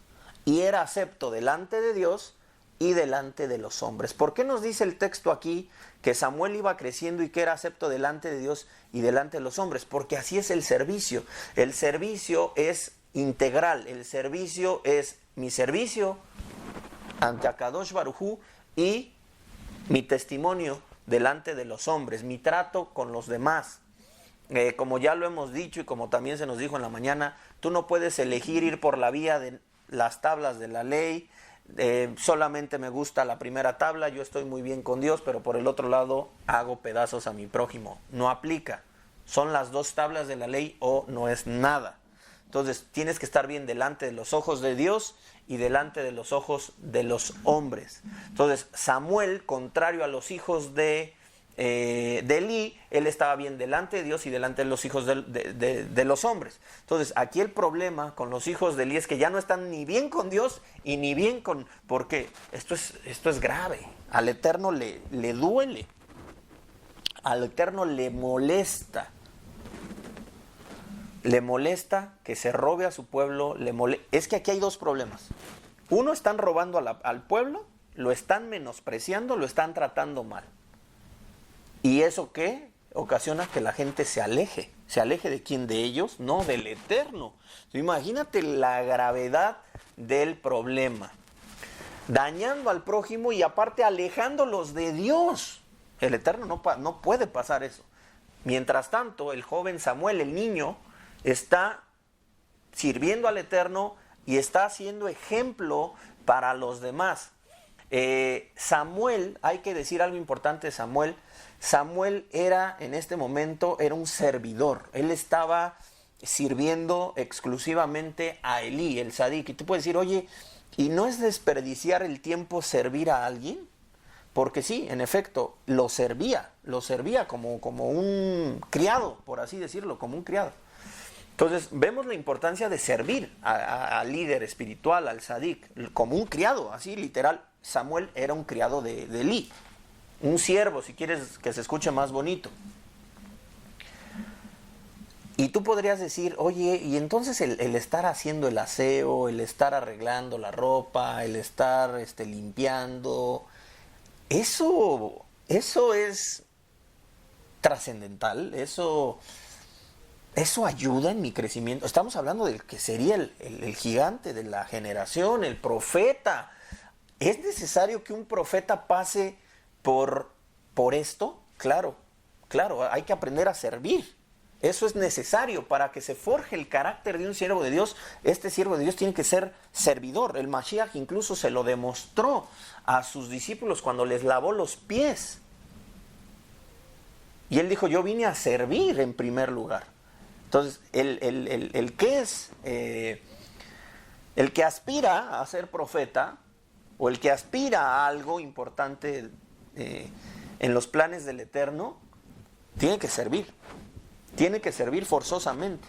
y era acepto delante de Dios y delante de los hombres. ¿Por qué nos dice el texto aquí que Samuel iba creciendo y que era acepto delante de Dios y delante de los hombres? Porque así es el servicio. El servicio es integral. El servicio es mi servicio ante Akadosh Baruj Hu y mi testimonio delante de los hombres, mi trato con los demás. como ya lo hemos dicho y como también se nos dijo en la mañana, tú no puedes elegir ir por la vía de las tablas de la ley. Solamente me gusta la primera tabla, yo estoy muy bien con Dios, pero por el otro lado hago pedazos a mi prójimo. No aplica. Son las dos tablas de la ley o no es nada. Entonces tienes que estar bien delante de los ojos de Dios y delante de los ojos de los hombres. Entonces Samuel, contrario a los hijos de Elí, él estaba bien delante de Dios y delante de los hijos de los hombres. Entonces aquí el problema con los hijos de Elí es que ya no están ni bien con Dios y ni bien con... Porque esto es grave. Al Eterno le duele. Al Eterno le molesta. Le molesta que se robe a su pueblo. Es que aquí hay dos problemas. Uno, están robando al pueblo, lo están menospreciando, lo están tratando mal. ¿Y eso qué? Ocasiona que la gente se aleje. ¿Se aleje de quién? De ellos, no, del Eterno. Imagínate la gravedad del problema. Dañando al prójimo y aparte alejándolos de Dios. El Eterno no puede pasar eso. Mientras tanto, el joven Samuel, el niño, está sirviendo al Eterno y está haciendo ejemplo para los demás. Samuel, hay que decir algo importante de Samuel. Samuel en este momento era un servidor. Él estaba sirviendo exclusivamente a Elí, el Sadik. Y tú puedes decir, oye, ¿y no es desperdiciar el tiempo servir a alguien? Porque sí, en efecto, lo servía como un criado, por así decirlo, como un criado. Entonces, vemos la importancia de servir al líder espiritual, al Sadik, como un criado, así literal. Samuel era un criado de Elí, un siervo, si quieres que se escuche más bonito. Y tú podrías decir, oye, y entonces el estar haciendo el aseo, el estar arreglando la ropa, el estar limpiando, eso es trascendental, eso ayuda en mi crecimiento. Estamos hablando del que sería el gigante de la generación, el profeta. ¿Es necesario que un profeta pase por esto? Claro, hay que aprender a servir. Eso es necesario para que se forje el carácter de un siervo de Dios. Este siervo de Dios tiene que ser servidor. El Mashiach incluso se lo demostró a sus discípulos cuando les lavó los pies. Y él dijo, yo vine a servir en primer lugar. Entonces, el que aspira a ser profeta, o el que aspira a algo importante en los planes del Eterno, tiene que servir. Tiene que servir forzosamente.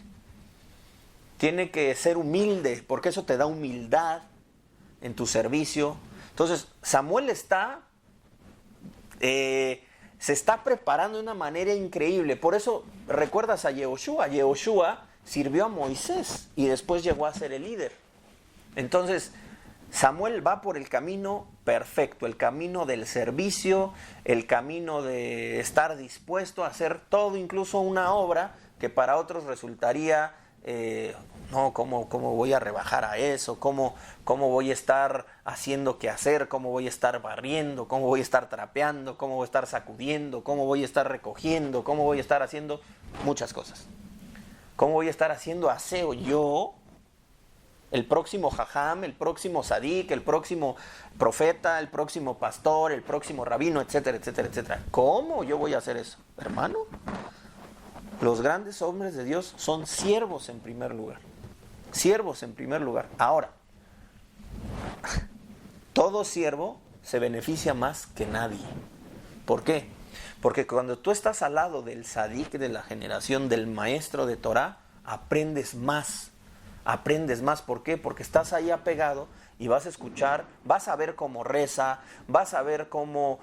Tiene que ser humilde, porque eso te da humildad en tu servicio. Entonces, Samuel se está preparando de una manera increíble. Por eso recuerdas a Yehoshua. Yehoshua sirvió a Moisés y después llegó a ser el líder. Entonces, Samuel va por el camino perfecto, el camino del servicio, el camino de estar dispuesto a hacer todo, incluso una obra que para otros resultaría, no, ¿cómo voy a rebajar a eso? ¿Cómo voy a estar haciendo qué hacer? ¿Cómo voy a estar barriendo? ¿Cómo voy a estar trapeando? ¿Cómo voy a estar sacudiendo? ¿Cómo voy a estar recogiendo? ¿Cómo voy a estar haciendo muchas cosas? ¿Cómo voy a estar haciendo aseo yo? El próximo jajam, el próximo sadik, el próximo profeta, el próximo pastor, el próximo rabino, etcétera, etcétera, etcétera. ¿Cómo yo voy a hacer eso? Hermano, los grandes hombres de Dios son siervos en primer lugar. Siervos en primer lugar. Ahora, todo siervo se beneficia más que nadie. ¿Por qué? Porque cuando tú estás al lado del sadik de la generación, del maestro de Torah, aprendes más. Aprendes más, ¿por qué? Porque estás ahí apegado y vas a escuchar, vas a ver cómo reza, vas a ver cómo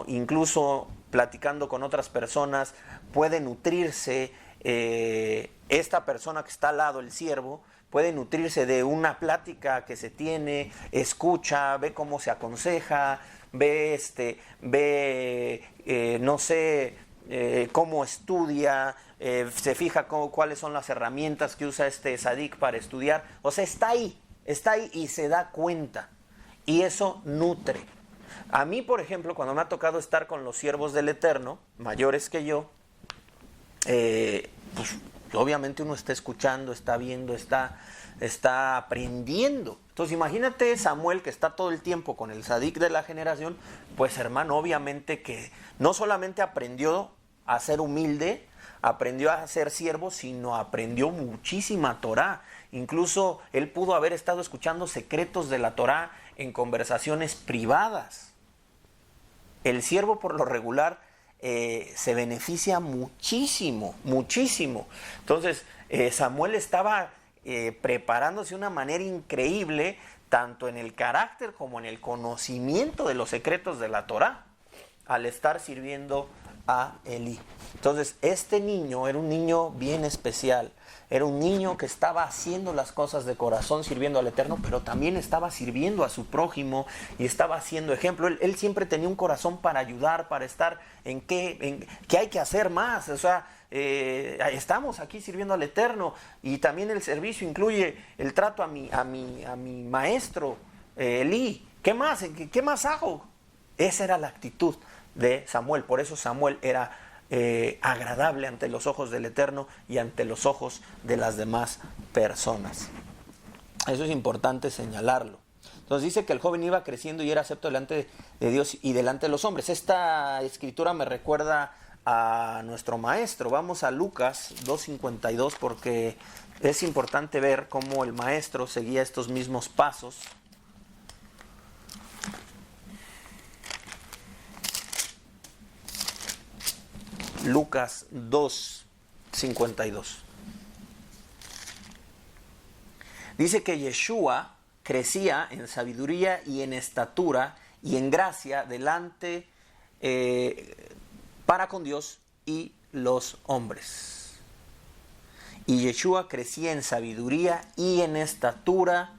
incluso platicando con otras personas puede nutrirse esta persona que está al lado, el siervo, puede nutrirse de una plática que se tiene, escucha, ve cómo se aconseja, ve no sé, cómo estudia, se fija cuáles son las herramientas que usa este sadik para estudiar. O sea, está ahí y se da cuenta. Y eso nutre. A mí, por ejemplo, cuando me ha tocado estar con los siervos del Eterno, mayores que yo, pues obviamente uno está escuchando, está viendo, está aprendiendo. Entonces imagínate Samuel, que está todo el tiempo con el sadik de la generación, pues hermano, obviamente que no solamente aprendió a ser humilde, aprendió a ser siervo, sino aprendió muchísima Torá. Incluso él pudo haber estado escuchando secretos de la Torá en conversaciones privadas. El siervo por lo regular se beneficia muchísimo, muchísimo. Entonces Samuel estaba preparándose de una manera increíble, tanto en el carácter como en el conocimiento de los secretos de la Torá, al estar sirviendo a Elí. Entonces este niño era un niño bien especial, era un niño que estaba haciendo las cosas de corazón, sirviendo al Eterno, pero también estaba sirviendo a su prójimo y estaba haciendo ejemplo. Él siempre tenía un corazón para ayudar, para estar en qué hay que hacer más. O sea, estamos aquí sirviendo al Eterno, y también el servicio incluye el trato a mi maestro Elí. ¿Qué más? ¿Qué más hago? Esa era la actitud de Samuel. Por eso Samuel era agradable ante los ojos del Eterno y ante los ojos de las demás personas. Eso es importante señalarlo. Entonces dice que el joven iba creciendo y era acepto delante de Dios y delante de los hombres. Esta escritura me recuerda a nuestro maestro. Vamos a Lucas 2:52, porque es importante ver cómo el maestro seguía estos mismos pasos. Lucas 2:52. Dice que Yeshua crecía en sabiduría y en estatura y en gracia delante para con Dios y los hombres. Y Yeshua crecía en sabiduría y en estatura,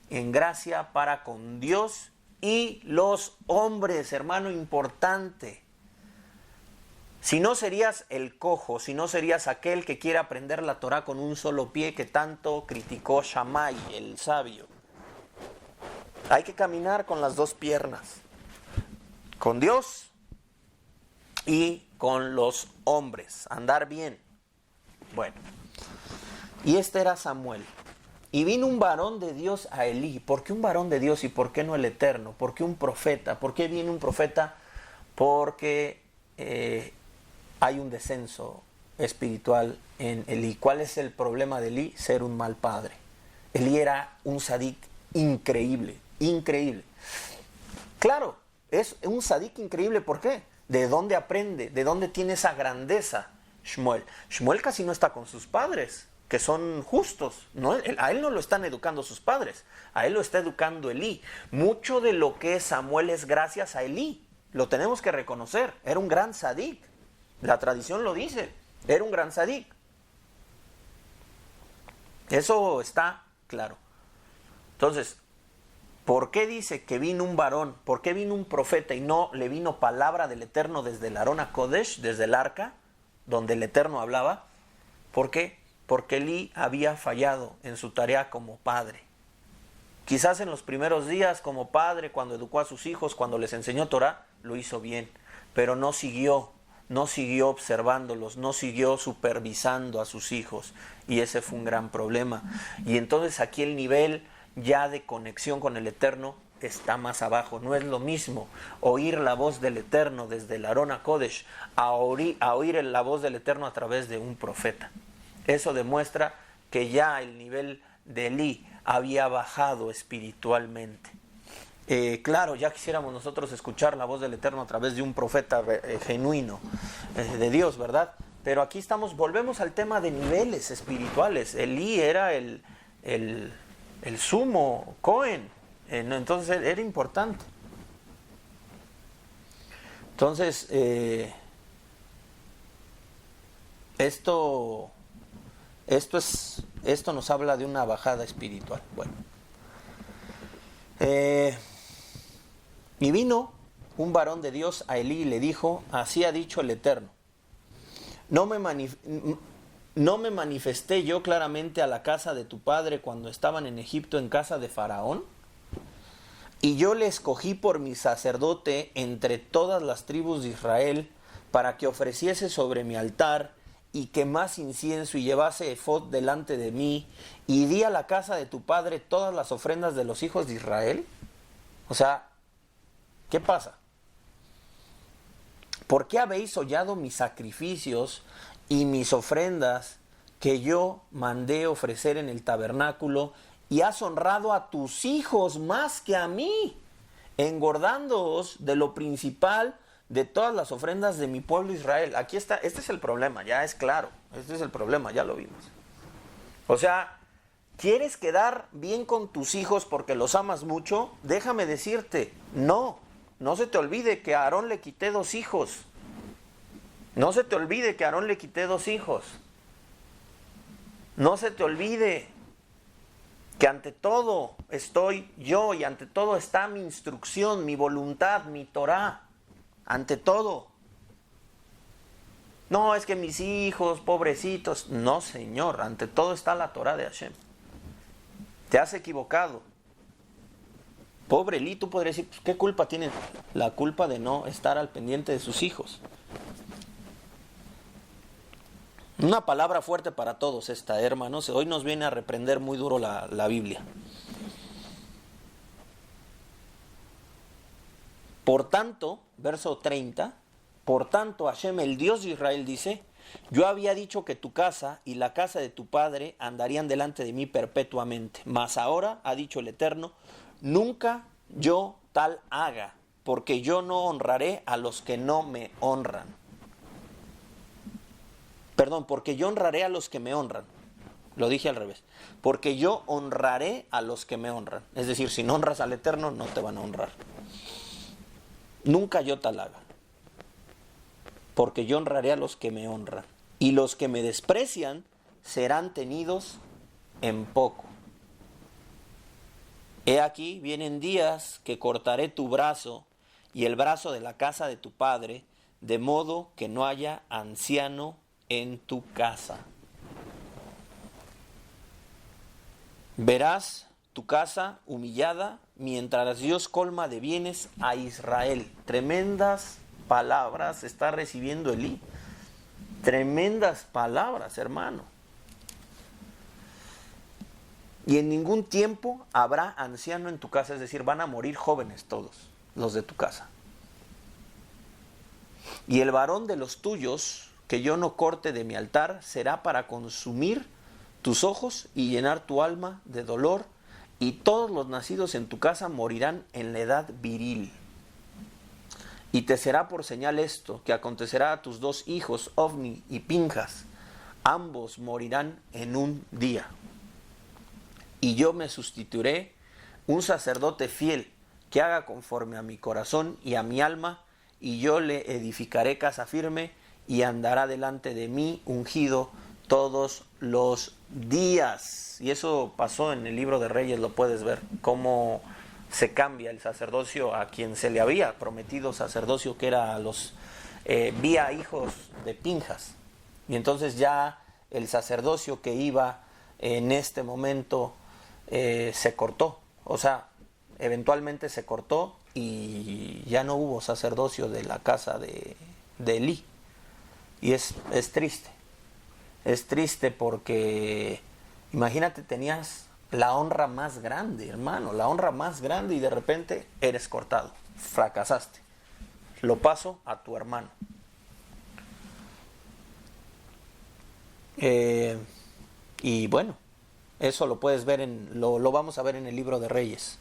en gracia para con Dios y los hombres. Hermano, importante. Si no serías el cojo, si no serías aquel que quiere aprender la Torá con un solo pie, que tanto criticó Shammai, el sabio. Hay que caminar con las dos piernas, con Dios y con los hombres, andar bien. Bueno, y este era Samuel. Y vino un varón de Dios a Elí. ¿Por qué un varón de Dios y por qué no el Eterno? ¿Por qué un profeta? ¿Por qué viene un profeta? Porque hay un descenso espiritual en Elí. ¿Cuál es el problema de Elí? Ser un mal padre. Elí era un sadik increíble, increíble. Claro, es un sadik increíble. ¿Por qué? ¿De dónde aprende? ¿De dónde tiene esa grandeza Shmuel? Shmuel casi no está con sus padres, que son justos. No, a él no lo están educando sus padres, a él lo está educando Elí. Mucho de lo que es Samuel es gracias a Elí. Lo tenemos que reconocer. Era un gran sadik. La tradición lo dice. Era un gran sadik. Eso está claro. Entonces, ¿por qué dice que vino un varón? ¿Por qué vino un profeta y no le vino palabra del Eterno desde el Arón HaKodesh, desde el arca, donde el Eterno hablaba? ¿Por qué? Porque Elí había fallado en su tarea como padre. Quizás en los primeros días como padre, cuando educó a sus hijos, cuando les enseñó Torah, lo hizo bien, pero no siguió observándolos, no siguió supervisando a sus hijos, y ese fue un gran problema. Y entonces aquí el nivel ya de conexión con el Eterno está más abajo. No es lo mismo oír la voz del Eterno desde el Arón HaKodesh a oír la voz del Eterno a través de un profeta. Eso demuestra que ya el nivel de Elí había bajado espiritualmente. Claro, ya quisiéramos nosotros escuchar la voz del Eterno a través de un profeta genuino de Dios, ¿verdad? Pero aquí volvemos al tema de niveles espirituales. Elí era el sumo Cohen, entonces era importante. Entonces, esto nos habla de una bajada espiritual. Bueno. Y vino un varón de Dios a Elí y le dijo: así ha dicho el Eterno, no me manifesté yo claramente a la casa de tu padre cuando estaban en Egipto en casa de Faraón, y yo le escogí por mi sacerdote entre todas las tribus de Israel para que ofreciese sobre mi altar y quemase incienso y llevase efod delante de mí y di a la casa de tu padre todas las ofrendas de los hijos de Israel? O sea, ¿qué pasa? ¿Por qué habéis hollado mis sacrificios y mis ofrendas que yo mandé ofrecer en el tabernáculo, y has honrado a tus hijos más que a mí, engordándoos de lo principal de todas las ofrendas de mi pueblo Israel? Aquí está, este es el problema, ya es claro, este es el problema, ya lo vimos. O sea, ¿quieres quedar bien con tus hijos porque los amas mucho? Déjame decirte, no se te olvide que a Aarón le quité 2 hijos. No se te olvide que a Aarón le quité 2 hijos. No se te olvide que ante todo estoy yo y ante todo está mi instrucción, mi voluntad, mi Torah. Ante todo. No, es que mis hijos, pobrecitos. No, Señor, ante todo está la Torah de Hashem. Te has equivocado. Pobre Eli, tú podrías decir, pues, ¿qué culpa tiene? La culpa de no estar al pendiente de sus hijos. Una palabra fuerte para todos esta, hermanos. Hoy nos viene a reprender muy duro la Biblia. Por tanto, verso 30, por tanto Hashem, el Dios de Israel, dice, yo había dicho que tu casa y la casa de tu padre andarían delante de mí perpetuamente. Mas ahora, ha dicho el Eterno, nunca yo tal haga, porque yo no honraré a los que no me honran. Perdón, porque yo honraré a los que me honran. Lo dije al revés. Porque yo honraré a los que me honran. Es decir, si no honras al Eterno, no te van a honrar. Nunca yo tal haga. Porque yo honraré a los que me honran. Y los que me desprecian serán tenidos en poco. He aquí, vienen días que cortaré tu brazo y el brazo de la casa de tu padre, de modo que no haya anciano en tu casa. Verás tu casa humillada mientras Dios colma de bienes a Israel. Tremendas palabras está recibiendo Elí. Tremendas palabras, hermano. Y en ningún tiempo habrá anciano en tu casa, es decir, van a morir jóvenes todos los de tu casa. Y el varón de los tuyos que yo no corte de mi altar será para consumir tus ojos y llenar tu alma de dolor, y todos los nacidos en tu casa morirán en la edad viril. Y te será por señal esto, que acontecerá a tus 2 hijos, Ofni y Pinjas, ambos morirán en un día. Y yo me sustituiré un sacerdote fiel que haga conforme a mi corazón y a mi alma, y yo le edificaré casa firme y andará delante de mí ungido todos los días. Y eso pasó en el libro de Reyes, lo puedes ver, cómo se cambia el sacerdocio a quien se le había prometido sacerdocio, que era a los vía hijos de Pinjas. Y entonces ya el sacerdocio que iba en este momento se cortó, o sea, eventualmente se cortó y ya no hubo sacerdocio de la casa de Elí. Y es triste porque imagínate, tenías la honra más grande, hermano, la honra más grande, y de repente eres cortado, fracasaste. Lo paso a tu hermano. Y bueno, eso lo puedes ver lo vamos a ver en el libro de Reyes.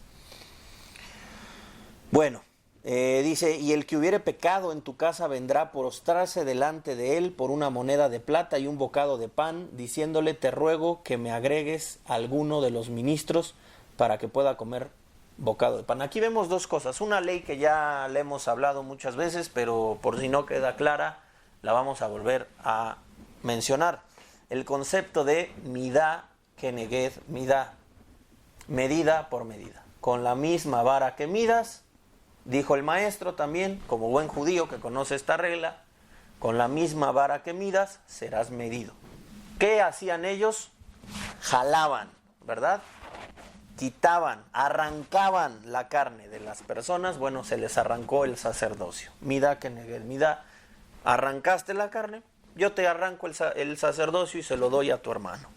Bueno, dice, y el que hubiere pecado en tu casa vendrá a postrarse delante de él por una moneda de plata y un bocado de pan, diciéndole, te ruego que me agregues a alguno de los ministros para que pueda comer bocado de pan. Aquí vemos 2 cosas, una ley que ya le hemos hablado muchas veces, pero por si no queda clara, la vamos a volver a mencionar. El concepto de midá keneged midá, medida por medida. Con la misma vara que midas, dijo el maestro también, como buen judío que conoce esta regla, con la misma vara que midas serás medido. ¿Qué hacían ellos? Jalaban, ¿verdad? Quitaban, arrancaban la carne de las personas. Bueno, se les arrancó el sacerdocio. Midá keneged midá. Arrancaste la carne, yo te arranco el sacerdocio y se lo doy a tu hermano.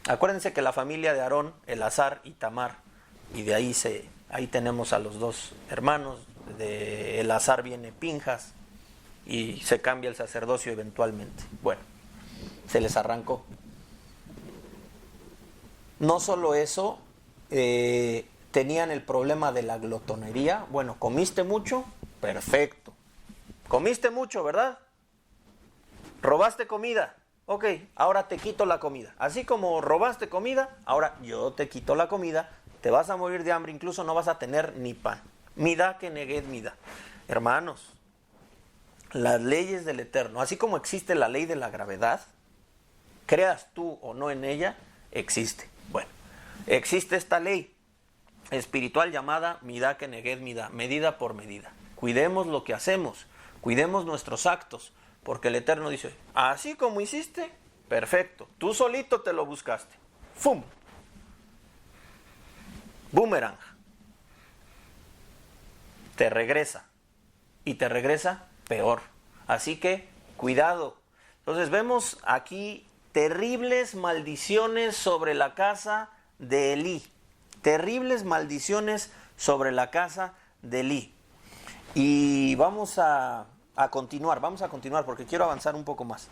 Acuérdense que la familia de Aarón, Eleazar y Tamar, y de ahí tenemos a los dos hermanos, de Eleazar viene Pinjas, y se cambia el sacerdocio eventualmente. Bueno, se les arrancó. No solo eso, tenían el problema de la glotonería. Bueno, ¿comiste mucho? Perfecto. ¿Comiste mucho, verdad? ¿Robaste comida? Ok, ahora te quito la comida. Así como robaste comida, ahora yo te quito la comida, te vas a morir de hambre, incluso no vas a tener ni pan. Midá que negued midá. Hermanos, las leyes del Eterno, así como existe la ley de la gravedad, creas tú o no en ella, existe. Bueno, existe esta ley espiritual llamada midá que negued midá, medida por medida. Cuidemos lo que hacemos, cuidemos nuestros actos, porque el Eterno dice, así como hiciste, perfecto, tú solito te lo buscaste. ¡Fum! Boomerang. Te regresa. Y te regresa peor. Así que, cuidado. Entonces vemos aquí terribles maldiciones sobre la casa de Elí. Terribles maldiciones sobre la casa de Elí. Y vamos a continuar porque quiero avanzar un poco más.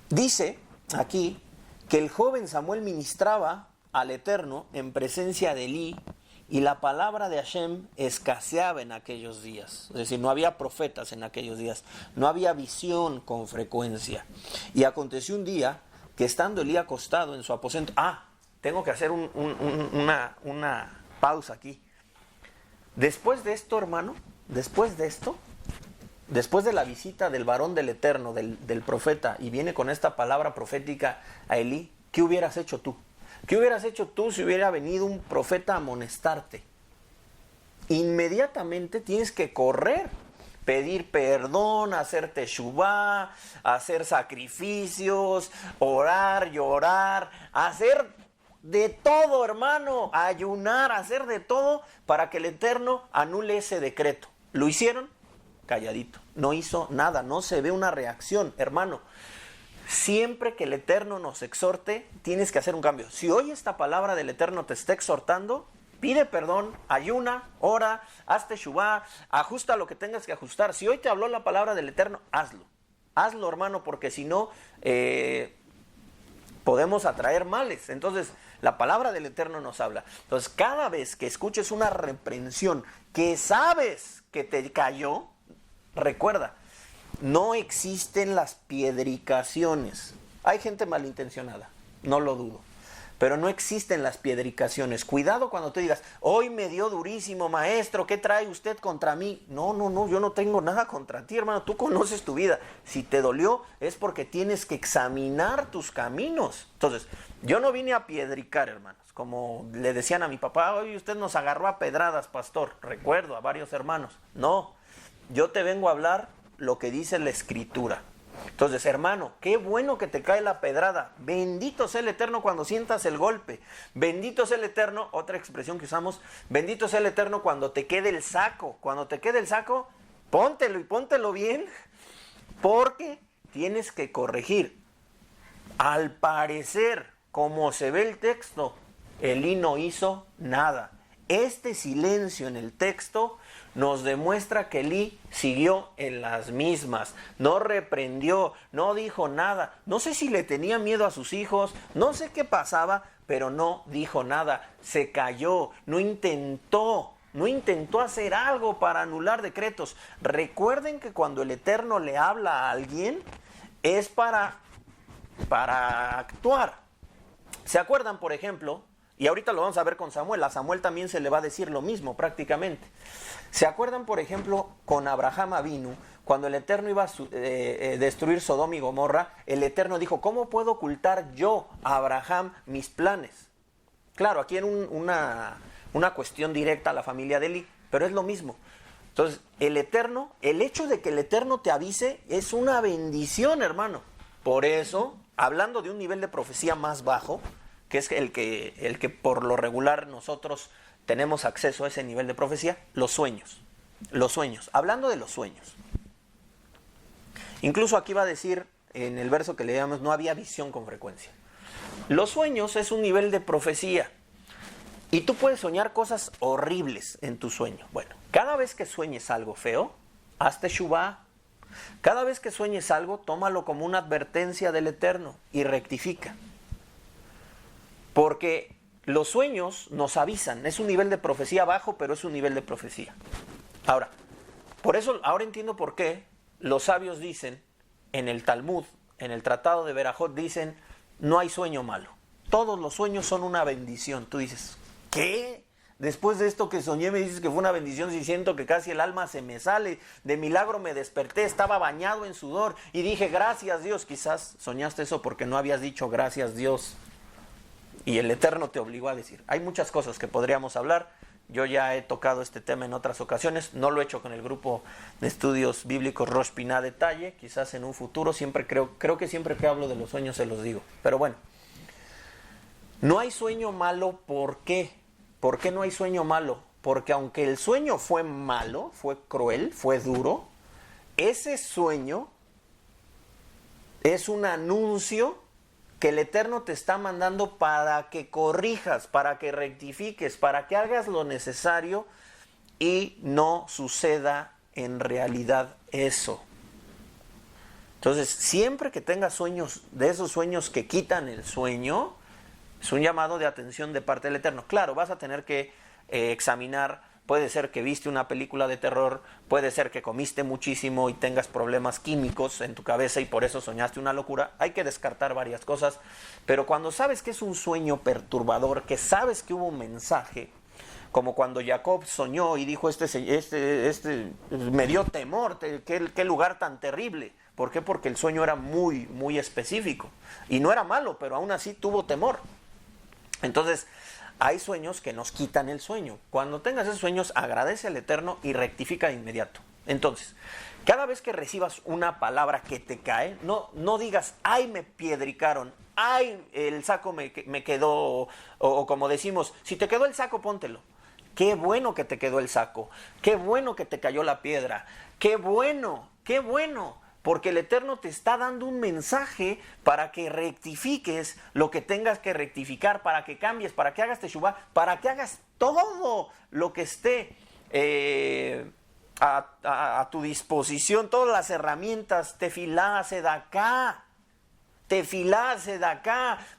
Dice aquí que el joven Samuel ministraba al Eterno en presencia de Elí y la palabra de Hashem escaseaba en aquellos días. Es decir, no había profetas en aquellos días, no había visión con frecuencia. Y aconteció un día que estando Elí acostado en su aposento... tengo que hacer una pausa aquí. Después de esto, hermano, después de la visita del varón del Eterno, del profeta, y viene con esta palabra profética a Elí, ¿qué hubieras hecho tú? ¿Qué hubieras hecho tú si hubiera venido un profeta a amonestarte? Inmediatamente tienes que correr, pedir perdón, hacer teshuvá, hacer sacrificios, orar, llorar, hacer de todo, hermano, ayunar, hacer de todo para que el Eterno anule ese decreto. ¿Lo hicieron? Calladito. No hizo nada, no se ve una reacción, hermano. Siempre que el Eterno nos exhorte, tienes que hacer un cambio. Si hoy esta palabra del Eterno te está exhortando, pide perdón, ayuna, ora, haz teshuvá, ajusta lo que tengas que ajustar. Si hoy te habló la palabra del Eterno, hazlo. Hazlo, hermano, porque si no, podemos atraer males. Entonces, la palabra del Eterno nos habla. Entonces, cada vez que escuches una reprensión que sabes que te cayó, recuerda, no existen las piedricaciones. Hay gente malintencionada, no lo dudo, pero no existen las piedricaciones. Cuidado cuando tú digas, hoy me dio durísimo, maestro, ¿qué trae usted contra mí? No, yo no tengo nada contra ti, hermano, tú conoces tu vida. Si te dolió es porque tienes que examinar tus caminos. Entonces, yo no vine a piedricar, hermanos, como le decían a mi papá, hoy usted nos agarró a pedradas, pastor. Recuerdo a varios hermanos. No, yo te vengo a hablar lo que dice la Escritura. Entonces, hermano, qué bueno que te cae la pedrada. Bendito sea el Eterno cuando sientas el golpe. Bendito sea el Eterno, otra expresión que usamos, bendito sea el Eterno cuando te quede el saco. Cuando te quede el saco, póntelo y póntelo bien, porque tienes que corregir. Al parecer, como se ve el texto, Elí no hizo nada. Este silencio en el texto nos demuestra que Elí siguió en las mismas, no reprendió, no dijo nada. No sé si le tenía miedo a sus hijos, no sé qué pasaba, pero no dijo nada. Se calló, no intentó hacer algo para anular decretos. Recuerden que cuando el Eterno le habla a alguien, es para actuar. ¿Se acuerdan, por ejemplo? Y ahorita lo vamos a ver con Samuel. A Samuel también se le va a decir lo mismo prácticamente. ¿Se acuerdan, por ejemplo, con Abraham Avinu, cuando el Eterno iba a destruir Sodoma y Gomorra? El Eterno dijo, ¿cómo puedo ocultar yo a Abraham mis planes? Claro, aquí en una cuestión directa a la familia de Elí, pero es lo mismo. Entonces, el hecho de que el Eterno te avise es una bendición, hermano. Por eso, hablando de un nivel de profecía más bajo, que es el que por lo regular nosotros tenemos acceso a ese nivel de profecía, los sueños. los sueños. Hablando de los sueños. Incluso aquí va a decir, en el verso que leíamos, no había visión con frecuencia. Los sueños es un nivel de profecía. Y tú puedes soñar cosas horribles en tu sueño. Bueno, cada vez que sueñes algo feo, hazte teshuvá. Cada vez que sueñes algo, tómalo como una advertencia del Eterno y rectifica. Porque los sueños nos avisan. Es un nivel de profecía bajo, pero es un nivel de profecía. Ahora, por eso, ahora entiendo por qué los sabios dicen, en el Talmud, en el Tratado de Berajot, dicen, no hay sueño malo. Todos los sueños son una bendición. Tú dices, ¿qué? Después de esto que soñé me dices que fue una bendición, si siento que casi el alma se me sale. De milagro me desperté, estaba bañado en sudor y dije, gracias Dios. Quizás soñaste eso porque no habías dicho gracias Dios. Y el Eterno te obligó a decir. Hay muchas cosas que podríamos hablar. Yo ya he tocado este tema en otras ocasiones. No lo he hecho con el grupo de estudios bíblicos Rosh Piná Detalle. Quizás en un futuro. Creo que siempre que hablo de los sueños se los digo. Pero bueno. No hay sueño malo. ¿Por qué? ¿Por qué no hay sueño malo? Porque aunque el sueño fue malo, fue cruel, fue duro, ese sueño es un anuncio que el Eterno te está mandando para que corrijas, para que rectifiques, para que hagas lo necesario y no suceda en realidad eso. Entonces, siempre que tengas sueños, de esos sueños que quitan el sueño, es un llamado de atención de parte del Eterno. Claro, vas a tener que examinar, puede ser que viste una película de terror, puede ser que comiste muchísimo y tengas problemas químicos en tu cabeza y por eso soñaste una locura. Hay que descartar varias cosas, pero cuando sabes que es un sueño perturbador, que sabes que hubo un mensaje, como cuando Jacob soñó y dijo, me dio temor, qué lugar tan terrible. ¿Por qué? Porque el sueño era muy, muy específico. Y no era malo, pero aún así tuvo temor. Entonces, hay sueños que nos quitan el sueño. Cuando tengas esos sueños, agradece al Eterno y rectifica de inmediato. Entonces, cada vez que recibas una palabra que te cae, no digas, ay, me piedricaron, ay, el saco me quedó, o como decimos, si te quedó el saco, póntelo. Qué bueno que te quedó el saco, qué bueno que te cayó la piedra, qué bueno, porque el Eterno te está dando un mensaje para que rectifiques lo que tengas que rectificar, para que cambies, para que hagas teshuvá, para que hagas todo lo que esté a tu disposición, todas las herramientas, tefilá, sedaká,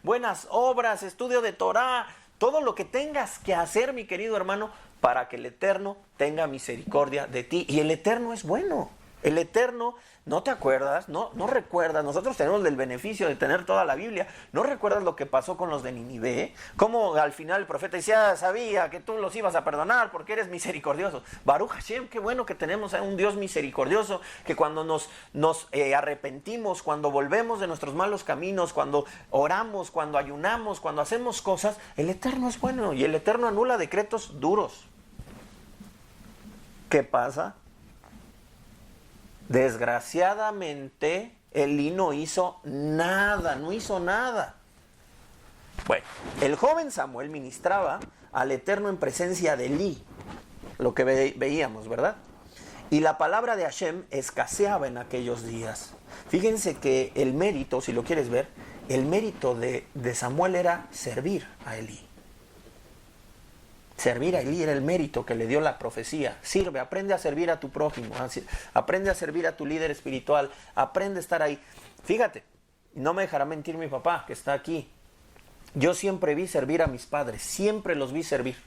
buenas obras, estudio de Torah, todo lo que tengas que hacer, mi querido hermano, para que el Eterno tenga misericordia de ti. Y el Eterno es bueno. El Eterno, ¿no te acuerdas? No recuerdas. Nosotros tenemos el beneficio de tener toda la Biblia. ¿No recuerdas lo que pasó con los de Ninive? Cómo al final el profeta decía, sabía que tú los ibas a perdonar porque eres misericordioso. Baruch Hashem, qué bueno que tenemos a un Dios misericordioso, que cuando nos arrepentimos, cuando volvemos de nuestros malos caminos, cuando oramos, cuando ayunamos, cuando hacemos cosas, el Eterno es bueno y el Eterno anula decretos duros. ¿Qué pasa? Desgraciadamente, Elí no hizo nada. Bueno, el joven Samuel ministraba al Eterno en presencia de Elí, lo que veíamos, ¿verdad? Y la palabra de Hashem escaseaba en aquellos días. Fíjense que el mérito, si lo quieres ver, el mérito de Samuel era servir a Elí. Servir a Elí era el mérito que le dio la profecía. Sirve, aprende a servir a tu prójimo, aprende a servir a tu líder espiritual, aprende a estar ahí. Fíjate, no me dejará mentir mi papá, que está aquí. Yo siempre vi servir a mis padres, siempre los vi servir.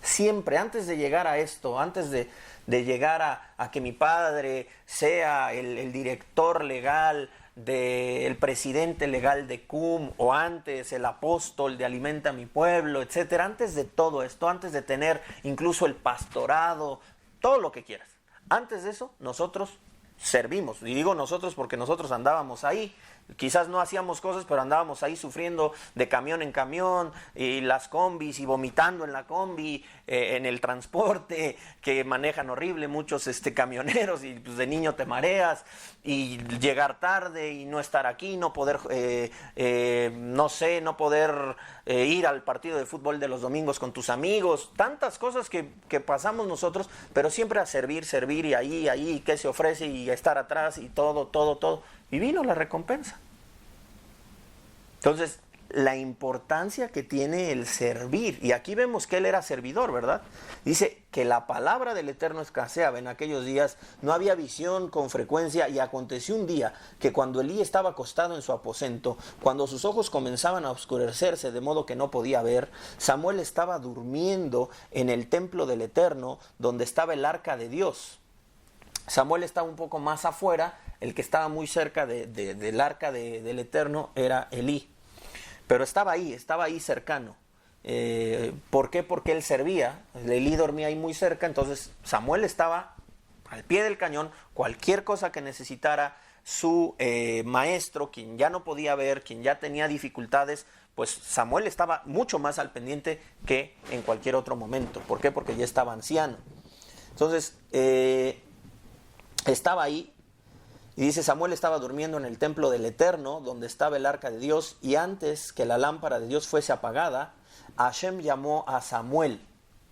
Siempre, antes de llegar a esto, antes de llegar a que mi padre sea el director legal, el presidente legal de CUM, o antes el apóstol de Alimenta a mi Pueblo, etcétera, antes de todo esto, antes de tener incluso el pastorado, todo lo que quieras, antes de eso, nosotros servimos. Y digo nosotros porque nosotros andábamos ahí. Quizás no hacíamos cosas, pero andábamos ahí sufriendo de camión en camión, y las combis, y vomitando en la combi, en el transporte, que manejan horrible muchos camioneros, y pues de niño te mareas, y llegar tarde, y no estar aquí, no poder, no poder ir al partido de fútbol de los domingos con tus amigos, tantas cosas que pasamos nosotros, pero siempre a servir, y ahí, qué se ofrece, y estar atrás, y todo. Y vino la recompensa. Entonces, la importancia que tiene el servir. Y aquí vemos que él era servidor, ¿verdad? Dice que la palabra del Eterno escaseaba en aquellos días, no había visión con frecuencia, y aconteció un día que cuando Elí estaba acostado en su aposento, cuando sus ojos comenzaban a oscurecerse de modo que no podía ver, Samuel estaba durmiendo en el templo del Eterno, donde estaba el arca de Dios. Samuel estaba un poco más afuera, el que estaba muy cerca del arca del Eterno era Elí. Pero estaba ahí cercano. ¿Por qué? Porque él servía, Elí dormía ahí muy cerca, entonces Samuel estaba al pie del cañón, cualquier cosa que necesitara su maestro, quien ya no podía ver, quien ya tenía dificultades, pues Samuel estaba mucho más al pendiente que en cualquier otro momento. ¿Por qué? Porque ya estaba anciano. Entonces, estaba ahí, y dice, Samuel estaba durmiendo en el templo del Eterno, donde estaba el arca de Dios, y antes que la lámpara de Dios fuese apagada, Hashem llamó a Samuel.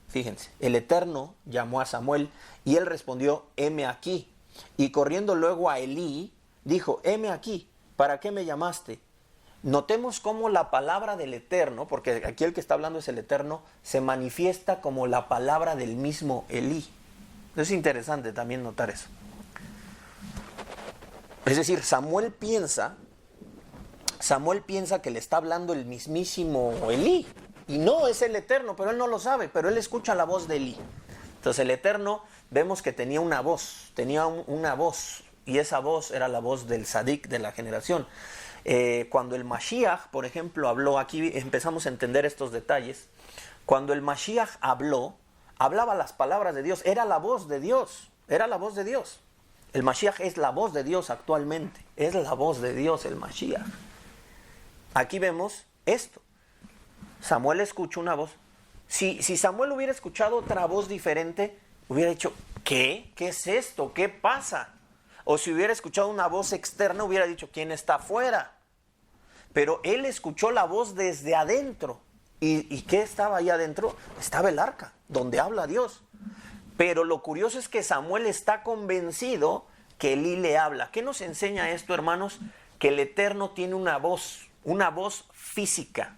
Fíjense, el Eterno llamó a Samuel, y él respondió, heme aquí. Y corriendo luego a Elí, dijo, heme aquí, ¿para qué me llamaste? Notemos cómo la palabra del Eterno, porque aquí el que está hablando es el Eterno, se manifiesta como la palabra del mismo Elí. Es interesante también notar eso. Es decir, Samuel piensa que le está hablando el mismísimo Elí. Y no, es el Eterno, pero él no lo sabe, pero él escucha la voz de Elí. Entonces el Eterno, vemos que tenía una voz, y esa voz era la voz del Sadik de la generación. Cuando el Mashiach, por ejemplo, habló, aquí empezamos a entender estos detalles. Cuando el Mashiach hablaba las palabras de Dios, era la voz de Dios. El Mashiach es la voz de Dios actualmente. Es la voz de Dios el Mashiach. Aquí vemos esto. Samuel escuchó una voz. Si Samuel hubiera escuchado otra voz diferente, hubiera dicho, ¿qué? ¿Qué es esto? ¿Qué pasa? O si hubiera escuchado una voz externa, hubiera dicho, ¿quién está afuera? Pero él escuchó la voz desde adentro. ¿Y qué estaba ahí adentro? Estaba el arca, donde habla Dios. Pero lo curioso es que Samuel está convencido que Elí le habla. ¿Qué nos enseña esto, hermanos? Que el Eterno tiene una voz física.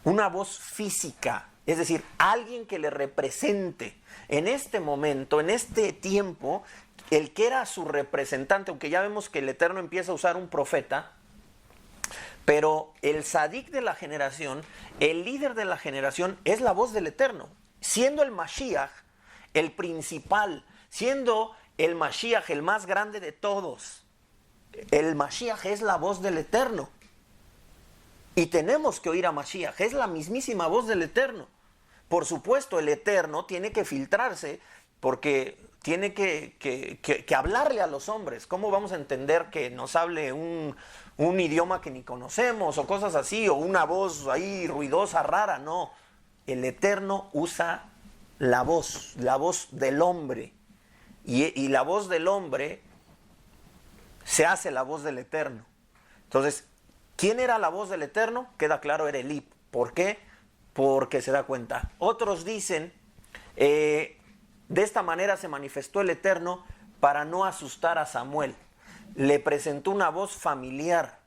Una voz física, es decir, alguien que le represente. En este momento, en este tiempo, el que era su representante, aunque ya vemos que el Eterno empieza a usar un profeta, pero el Sadik de la generación, el líder de la generación, es la voz del Eterno. Siendo el Mashiach el principal, siendo el Mashiach el más grande de todos, el Mashiach es la voz del Eterno. Y tenemos que oír a Mashiach, es la mismísima voz del Eterno. Por supuesto, el Eterno tiene que filtrarse porque tiene que hablarle a los hombres. ¿Cómo vamos a entender que nos hable un idioma que ni conocemos o cosas así, o una voz ahí ruidosa, rara? No. El Eterno usa la voz del hombre. Y la voz del hombre se hace la voz del Eterno. Entonces, ¿quién era la voz del Eterno? Queda claro, era Elí. ¿Por qué? Porque se da cuenta. Otros dicen, de esta manera se manifestó el Eterno para no asustar a Samuel. Le presentó una voz familiar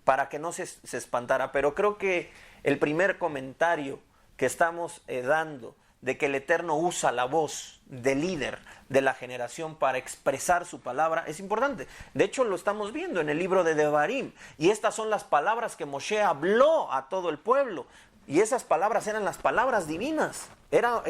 para que no se espantara. Pero creo que el primer comentario que estamos dando de que el Eterno usa la voz del líder de la generación para expresar su palabra es importante. De hecho, lo estamos viendo en el libro de Devarim. Y estas son las palabras que Moshe habló a todo el pueblo. Y esas palabras eran las palabras divinas. Era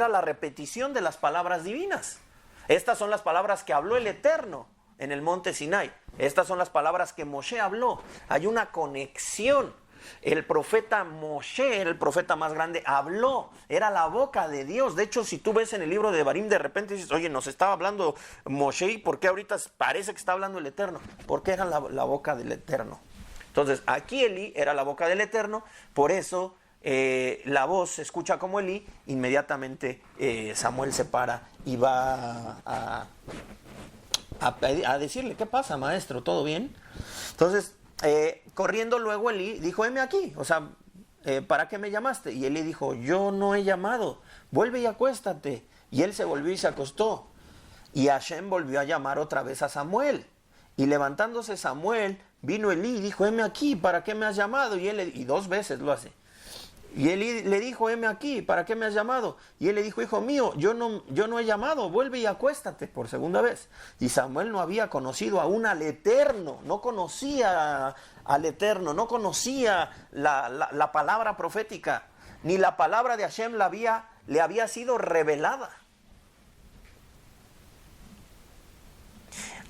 la repetición de las palabras divinas. Estas son las palabras que habló el Eterno en el monte Sinai. Estas son las palabras que Moshe habló. Hay una conexión. El profeta Moshe, el profeta más grande, habló, era la boca de Dios. De hecho, si tú ves en el libro de Devarim, de repente dices, oye, nos estaba hablando Moshe, ¿y por qué ahorita parece que está hablando el Eterno? Porque era la boca del Eterno. Entonces, aquí Elí era la boca del Eterno, por eso la voz se escucha como Elí, inmediatamente Samuel se para y va a decirle, ¿qué pasa, maestro? ¿Todo bien? Entonces, corriendo luego Elí dijo, heme aquí, o sea, ¿para qué me llamaste? Y Elí dijo, yo no he llamado, vuelve y acuéstate. Y él se volvió y se acostó. Y Hashem volvió a llamar otra vez a Samuel. Y levantándose Samuel, vino Elí y dijo, heme aquí, ¿para qué me has llamado? Y 2 veces lo hace. Y Elí le dijo, heme aquí, ¿para qué me has llamado? Y él le dijo, hijo mío, yo no he llamado, vuelve y acuéstate por segunda vez. Y Samuel no había conocido aún al Eterno, no conocía al Eterno, no conocía la palabra profética, ni la palabra de Hashem le había sido revelada.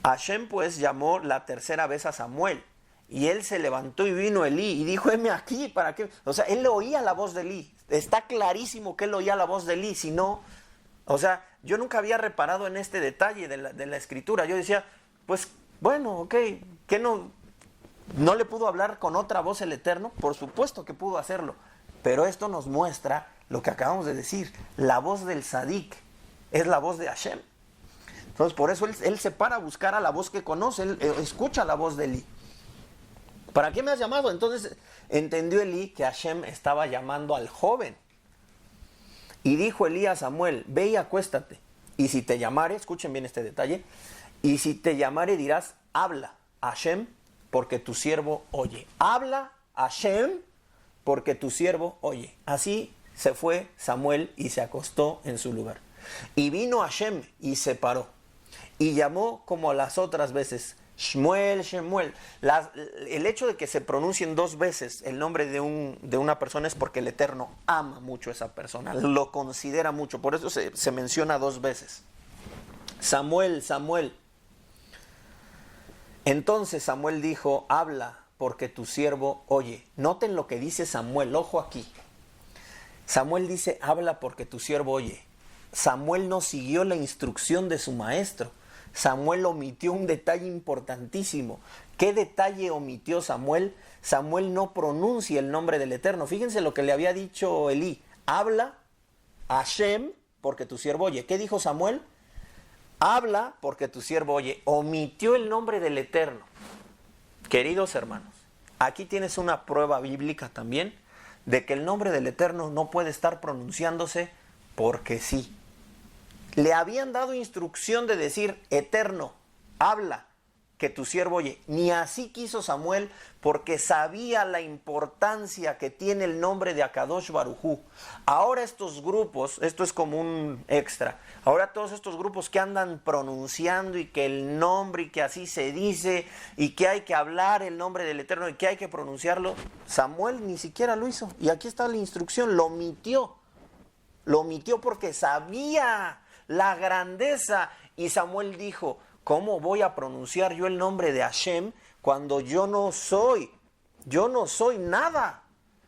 Hashem pues llamó la tercera vez a Samuel. Y él se levantó y vino Elí y dijo, heme aquí, ¿para qué? O sea, él le oía la voz de Elí. Está clarísimo que él oía la voz de Elí, si no... O sea, yo nunca había reparado en este detalle de la escritura. Yo decía, pues, bueno, ok, ¿qué no le pudo hablar con otra voz el Eterno? Por supuesto que pudo hacerlo. Pero esto nos muestra lo que acabamos de decir. La voz del Sadik es la voz de Hashem. Entonces, por eso él se para a buscar a la voz que conoce. Él escucha la voz de Elí. ¿Para qué me has llamado? Entonces entendió Elí que Hashem estaba llamando al joven. Y dijo Elí a Samuel, ve y acuéstate. Y si te llamare, escuchen bien este detalle, y si te llamare dirás, habla Hashem, porque tu siervo oye. Habla Hashem, porque tu siervo oye. Así se fue Samuel y se acostó en su lugar. Y vino Hashem y se paró. Y llamó como las otras veces, Shmuel, Shemuel. El hecho de que se pronuncien 2 veces el nombre de una persona es porque el Eterno ama mucho a esa persona, lo considera mucho, por eso se menciona 2 veces. Samuel, Samuel. Entonces Samuel dijo, habla, porque tu siervo oye. Noten lo que dice Samuel, ojo aquí. Samuel dice, habla porque tu siervo oye. Samuel no siguió la instrucción de su maestro. Samuel omitió un detalle importantísimo. ¿Qué detalle omitió Samuel? Samuel no pronuncia el nombre del Eterno. Fíjense lo que le había dicho Elí. Habla Hashem porque tu siervo oye. ¿Qué dijo Samuel? Habla porque tu siervo oye. Omitió el nombre del Eterno. Queridos hermanos, aquí tienes una prueba bíblica también de que el nombre del Eterno no puede estar pronunciándose porque sí. Le habían dado instrucción de decir, Eterno, habla, que tu siervo oye. Ni así quiso Samuel, porque sabía la importancia que tiene el nombre de Akadosh Baruj Hu. Ahora estos grupos, esto es como un extra, ahora todos estos grupos que andan pronunciando y que el nombre y que así se dice y que hay que hablar el nombre del Eterno y que hay que pronunciarlo, Samuel ni siquiera lo hizo. Y aquí está la instrucción, lo omitió. Lo omitió porque sabía la grandeza. Y Samuel dijo, ¿cómo voy a pronunciar yo el nombre de Hashem cuando yo no soy nada?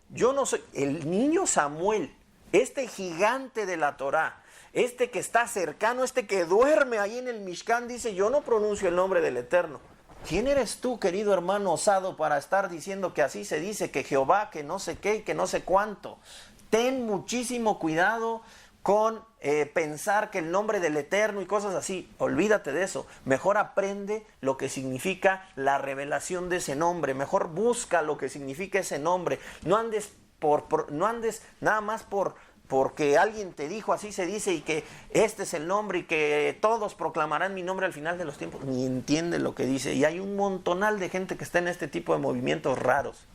Yo no soy. El niño Samuel, este gigante de la Torá, este que está cercano, este que duerme ahí en el Mishkan, dice, yo no pronuncio el nombre del Eterno. ¿Quién eres tú, querido hermano osado, para estar diciendo que así se dice, que Jehová, que no sé qué, que no sé cuánto? Ten muchísimo cuidado con pensar que el nombre del Eterno y cosas así, olvídate de eso. Mejor aprende lo que significa la revelación de ese nombre. Mejor busca lo que significa ese nombre. No andes no andes nada más porque alguien te dijo así se dice y que este es el nombre y que todos proclamarán mi nombre al final de los tiempos. Ni entiende lo que dice. Y hay un montonal de gente que está en este tipo de movimientos raros.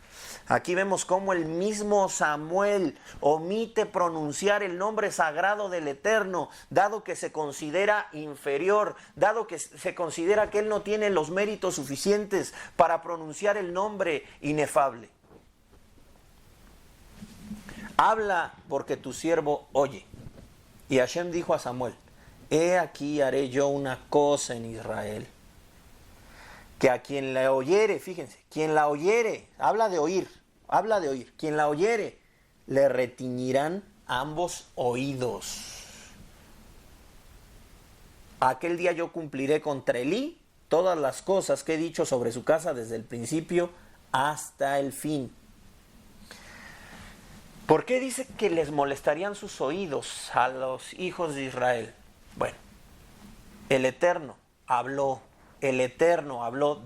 Aquí vemos cómo el mismo Samuel omite pronunciar el nombre sagrado del Eterno, dado que se considera inferior, dado que se considera que él no tiene los méritos suficientes para pronunciar el nombre inefable. Habla porque tu siervo oye. Y Hashem dijo a Samuel, he aquí haré yo una cosa en Israel, que a quien la oyere, fíjense, quien la oyere, habla de oír, habla de oír. Quien la oyere, le retiñirán ambos oídos. Aquel día yo cumpliré contra Elí todas las cosas que he dicho sobre su casa desde el principio hasta el fin. ¿Por qué dice que les molestarían sus oídos a los hijos de Israel? Bueno, el Eterno habló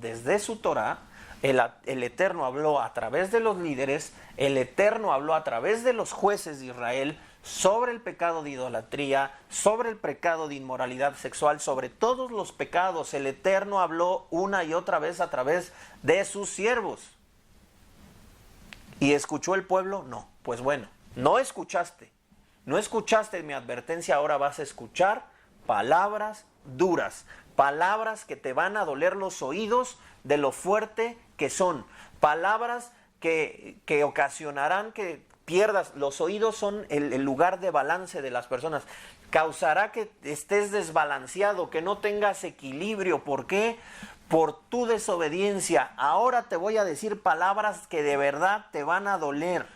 desde su Torah, el Eterno habló a través de los líderes, el Eterno habló a través de los jueces de Israel sobre el pecado de idolatría, sobre el pecado de inmoralidad sexual, sobre todos los pecados. El Eterno habló una y otra vez a través de sus siervos. ¿Y escuchó el pueblo? No. Pues bueno, no escuchaste mi advertencia, ahora vas a escuchar palabras duras, palabras que te van a doler los oídos de lo fuerte que son, palabras que ocasionarán que pierdas. Los oídos son el lugar de balance de las personas. Causará que estés desbalanceado, que no tengas equilibrio. ¿Por qué? Por tu desobediencia. Ahora te voy a decir palabras que de verdad te van a doler.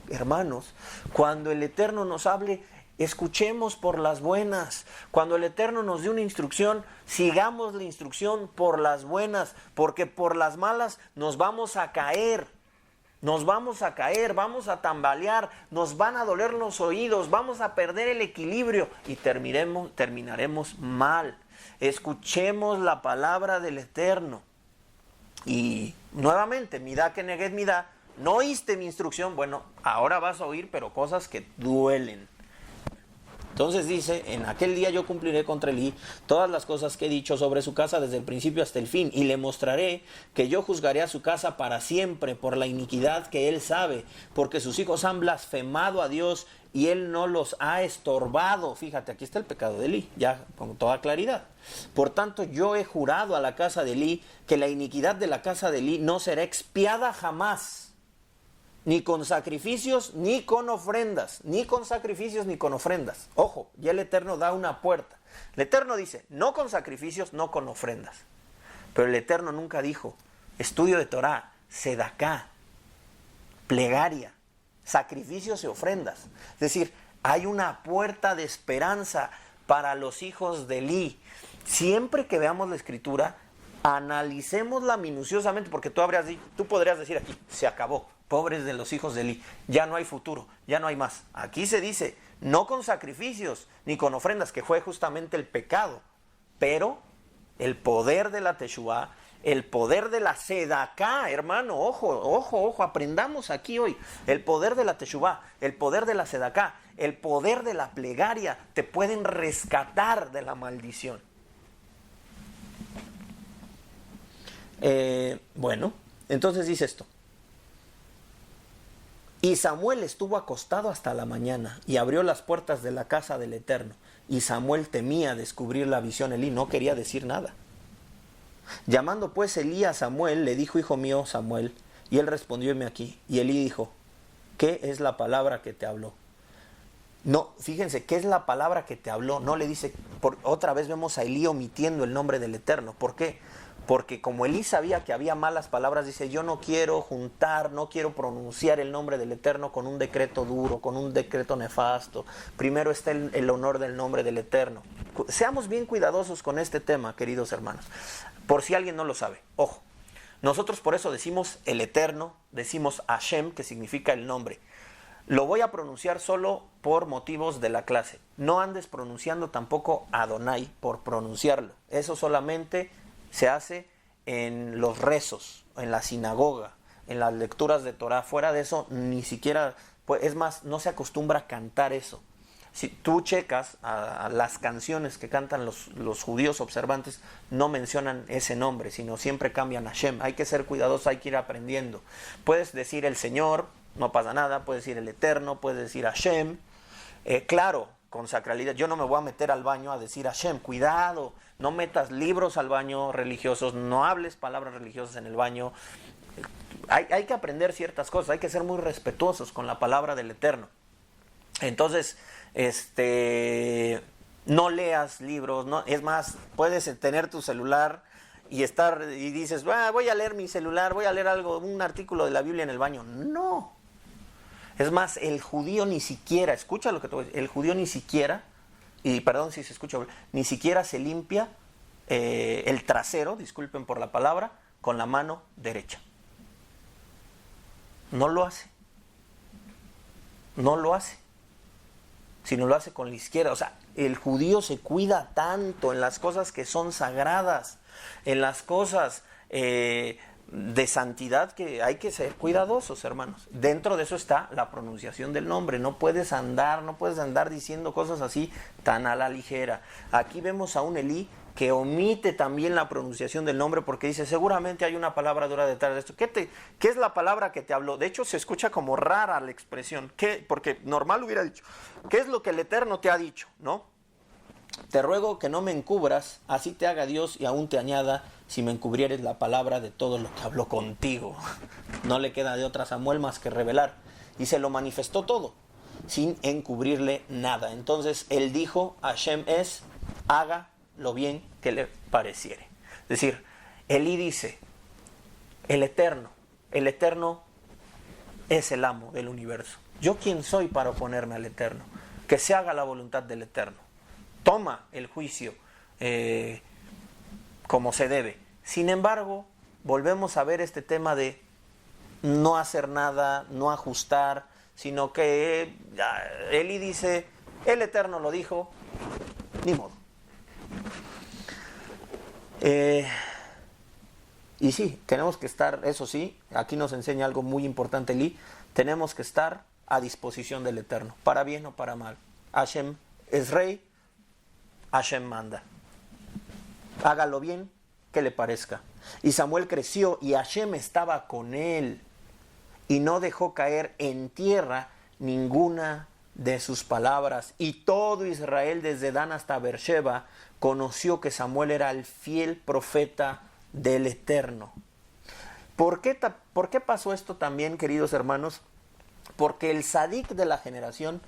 Hermanos, cuando el Eterno nos hable, escuchemos por las buenas. Cuando el Eterno nos dé una instrucción, sigamos la instrucción por las buenas, porque por las malas nos vamos a caer. Vamos a tambalear, nos van a doler los oídos, vamos a perder el equilibrio y terminaremos mal. Escuchemos la palabra del Eterno. Y nuevamente, midá que neguet midá, no oíste mi instrucción, bueno, ahora vas a oír, pero cosas que duelen. Entonces dice, en aquel día yo cumpliré contra Elí todas las cosas que he dicho sobre su casa desde el principio hasta el fin, y le mostraré que yo juzgaré a su casa para siempre por la iniquidad que él sabe, porque sus hijos han blasfemado a Dios y él no los ha estorbado. Fíjate, aquí está el pecado de Elí, ya con toda claridad. Por tanto, yo he jurado a la casa de Elí que la iniquidad de la casa de Elí no será expiada jamás, ni con sacrificios, ni con ofrendas. Ni con sacrificios, ni con ofrendas. Ojo, ya el Eterno da una puerta. El Eterno dice, no con sacrificios, no con ofrendas. Pero el Eterno nunca dijo, estudio de Torah, sedaká, plegaria, sacrificios y ofrendas. Es decir, hay una puerta de esperanza para los hijos de Siempre que veamos la Escritura, analicémosla minuciosamente, porque tú podrías decir aquí, se acabó. Pobres de los hijos de Elí, ya no hay futuro, ya no hay más. Aquí se dice, no con sacrificios ni con ofrendas, que fue justamente el pecado, pero el poder de la Teshuvá, el poder de la sedaká, hermano, ojo, aprendamos aquí hoy. El poder de la Teshuvá, el poder de la sedaká, el poder de la plegaria, te pueden rescatar de la maldición. Bueno, entonces dice esto. Y Samuel estuvo acostado hasta la mañana y abrió las puertas de la casa del Eterno. Y Samuel temía descubrir la visión. Elí no quería decir nada. Llamando pues Elí a Samuel, le dijo, hijo mío Samuel. Y él respondió, heme aquí. Y Elí dijo, ¿qué es la palabra que te habló? No, fíjense, ¿qué es la palabra que te habló? No le dice, otra vez vemos a Elí omitiendo el nombre del Eterno. ¿Por qué? Porque como Elí sabía que había malas palabras, dice, yo no quiero no quiero pronunciar el nombre del Eterno con un decreto duro, con un decreto nefasto. Primero está el honor del nombre del Eterno. Seamos bien cuidadosos con este tema, queridos hermanos. Por si alguien no lo sabe, ojo. Nosotros por eso decimos el Eterno, decimos Hashem, que significa el nombre. Lo voy a pronunciar solo por motivos de la clase. No andes pronunciando tampoco Adonai por pronunciarlo. Eso solamente se hace en los rezos, en la sinagoga, en las lecturas de Torah. Fuera de eso, ni siquiera, pues, es más, no se acostumbra a cantar eso. Si tú checas a las canciones que cantan los judíos observantes, no mencionan ese nombre, sino siempre cambian a Hashem. Hay que ser cuidadosos, hay que ir aprendiendo. Puedes decir el Señor, no pasa nada, puedes decir el Eterno, puedes decir Hashem. Claro, con sacralidad. Yo no me voy a meter al baño a decir Hashem, cuidado, no metas libros al baño religiosos, no hables palabras religiosas en el baño. Hay que aprender ciertas cosas, hay que ser muy respetuosos con la palabra del Eterno. Entonces, no leas libros, no, es más, puedes tener tu celular y dices, voy a leer mi celular, voy a leer algo, un artículo de la Biblia en el baño. No. Es más, el judío ni siquiera, escucha lo que te voy a decir, el judío ni siquiera, y perdón si se escucha, ni siquiera se limpia el trasero, disculpen por la palabra, con la mano derecha. No lo hace. No lo hace. Sino lo hace con la izquierda. O sea, el judío se cuida tanto en las cosas que son sagradas, en las cosas de santidad, que hay que ser cuidadosos, hermanos. Dentro de eso está la pronunciación del nombre. No puedes andar diciendo cosas así tan a la ligera. Aquí vemos a un Elí que omite también la pronunciación del nombre porque dice, seguramente hay una palabra dura detrás de esto. ¿Qué es la palabra que te habló? De hecho, se escucha como rara la expresión. Porque normal hubiera dicho, ¿qué es lo que el Eterno te ha dicho? ¿No? Te ruego que no me encubras, así te haga Dios y aún te añada, si me encubrieres la palabra de todo lo que habló contigo. No le queda de otra a Samuel más que revelar. Y se lo manifestó todo, sin encubrirle nada. Entonces, él dijo, Hashem es, haga lo bien que le pareciere. Es decir, Elí dice, el Eterno es el amo del universo. ¿Yo quién soy para oponerme al Eterno? Que se haga la voluntad del Eterno. Toma el juicio como se debe. Sin embargo, volvemos a ver este tema de no hacer nada, no ajustar, sino que Elí dice, el Eterno lo dijo, ni modo. Y sí, tenemos que estar, eso sí, aquí nos enseña algo muy importante Elí, tenemos que estar a disposición del Eterno, para bien o para mal. Hashem es rey, Hashem manda. Hágalo bien, que le parezca. Y Samuel creció y Hashem estaba con él y no dejó caer en tierra ninguna de sus palabras. Y todo Israel, desde Dan hasta Beersheba, conoció que Samuel era el fiel profeta del Eterno. ¿Por qué pasó esto también, queridos hermanos? Porque el tzadik de la generación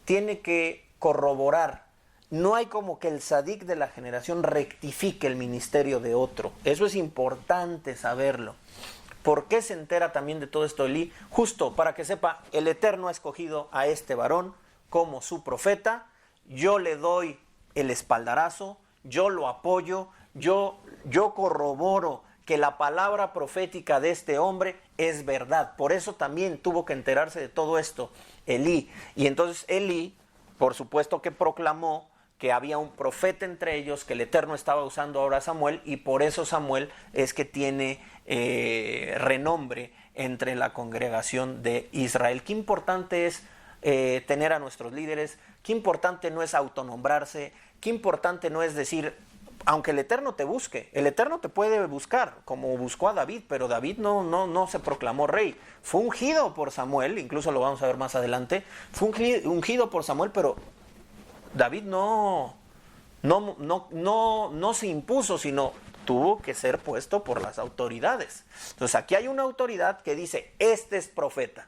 tiene que corroborar. No hay como que el tzadik de la generación rectifique el ministerio de otro. Eso es importante saberlo. ¿Por qué se entera también de todo esto Elí? Justo para que sepa, el Eterno ha escogido a este varón como su profeta. Yo le doy el espaldarazo, yo lo apoyo, yo corroboro que la palabra profética de este hombre es verdad. Por eso también tuvo que enterarse de todo esto Elí. Y entonces Elí, por supuesto que proclamó que había un profeta entre ellos, que el Eterno estaba usando ahora a Samuel, y por eso Samuel es que tiene renombre entre la congregación de Israel. Qué importante es tener a nuestros líderes, qué importante no es autonombrarse, qué importante no es decir, aunque el Eterno te busque, el Eterno te puede buscar, como buscó a David, pero David no se proclamó rey. Fue ungido por Samuel, incluso lo vamos a ver más adelante, fue ungido por Samuel, pero David no se impuso, sino tuvo que ser puesto por las autoridades. Entonces aquí hay una autoridad que dice, este es profeta.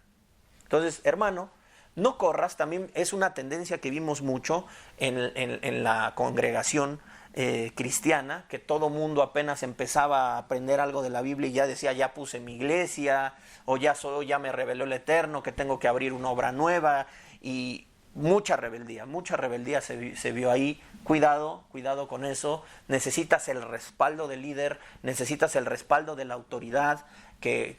Entonces, hermano, no corras, también es una tendencia que vimos mucho en la congregación cristiana, que todo mundo apenas empezaba a aprender algo de la Biblia y ya decía, ya puse mi iglesia, o ya me reveló el Eterno, que tengo que abrir una obra nueva, y mucha rebeldía se vio ahí. Cuidado con eso. Necesitas el respaldo del líder, necesitas el respaldo de la autoridad que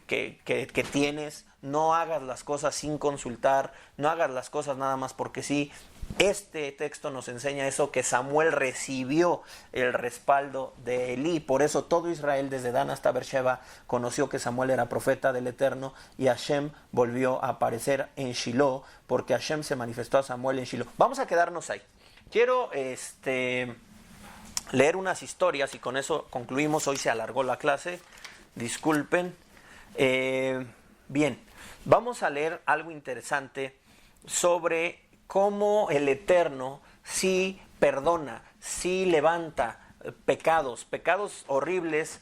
tienes. No hagas las cosas sin consultar, no hagas las cosas nada más porque sí. Este texto nos enseña eso, que Samuel recibió el respaldo de Elí. Por eso todo Israel, desde Dan hasta Beersheba, conoció que Samuel era profeta del Eterno, y Hashem volvió a aparecer en Shiloh, porque Hashem se manifestó a Samuel en Shiloh. Vamos a quedarnos ahí. Quiero leer unas historias y con eso concluimos. Hoy se alargó la clase, disculpen. Bien, vamos a leer algo interesante sobre cómo el Eterno sí perdona, sí levanta pecados horribles,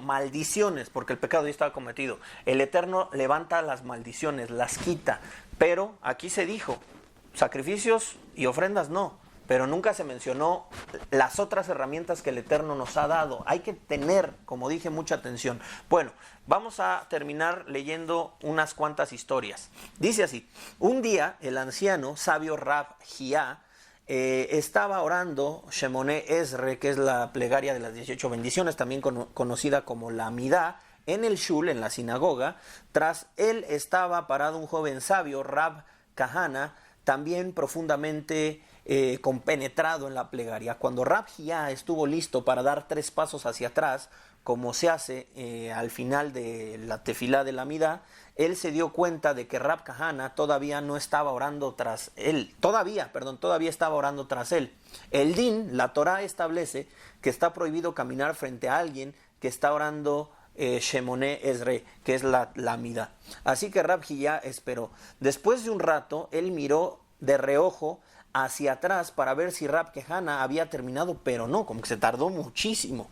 maldiciones, porque el pecado ya estaba cometido. El Eterno levanta las maldiciones, las quita, pero aquí se dijo, sacrificios y ofrendas no, pero nunca se mencionó las otras herramientas que el Eterno nos ha dado. Hay que tener, como dije, mucha atención. Bueno, vamos a terminar leyendo unas cuantas historias. Dice así: un día el anciano sabio Rab Hia estaba orando Shemoné Esre, que es la plegaria de las 18 bendiciones, también conocida como la Amidá, en el Shul, en la sinagoga. Tras él estaba parado un joven sabio, Rab Kahana, también profundamente compenetrado en la plegaria. Cuando Rab Hia estuvo listo para dar 3 pasos hacia atrás, como se hace al final de la tefilá de la Amidá, él se dio cuenta de que Rab Kahana todavía no estaba orando tras él. Todavía estaba orando tras él. El din, la Torá, establece que está prohibido caminar frente a alguien que está orando Shemoné Esre, que es la Amidá. Así que Rab Hia esperó. Después de un rato, él miró de reojo hacia atrás para ver si Rab Kahana había terminado, pero no, como que se tardó muchísimo.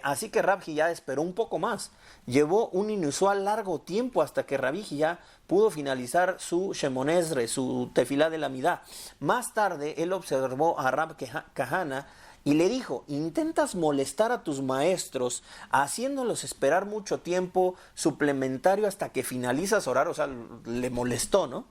Así que Rab Hia esperó un poco más. Llevó un inusual largo tiempo hasta que Rabbi Hia pudo finalizar su Shemoné Esre, su tefilá de la Amidá. Más tarde, él observó a Rab Kahana y le dijo: intentas molestar a tus maestros haciéndolos esperar mucho tiempo suplementario hasta que finalizas orar. O sea, le molestó, ¿no?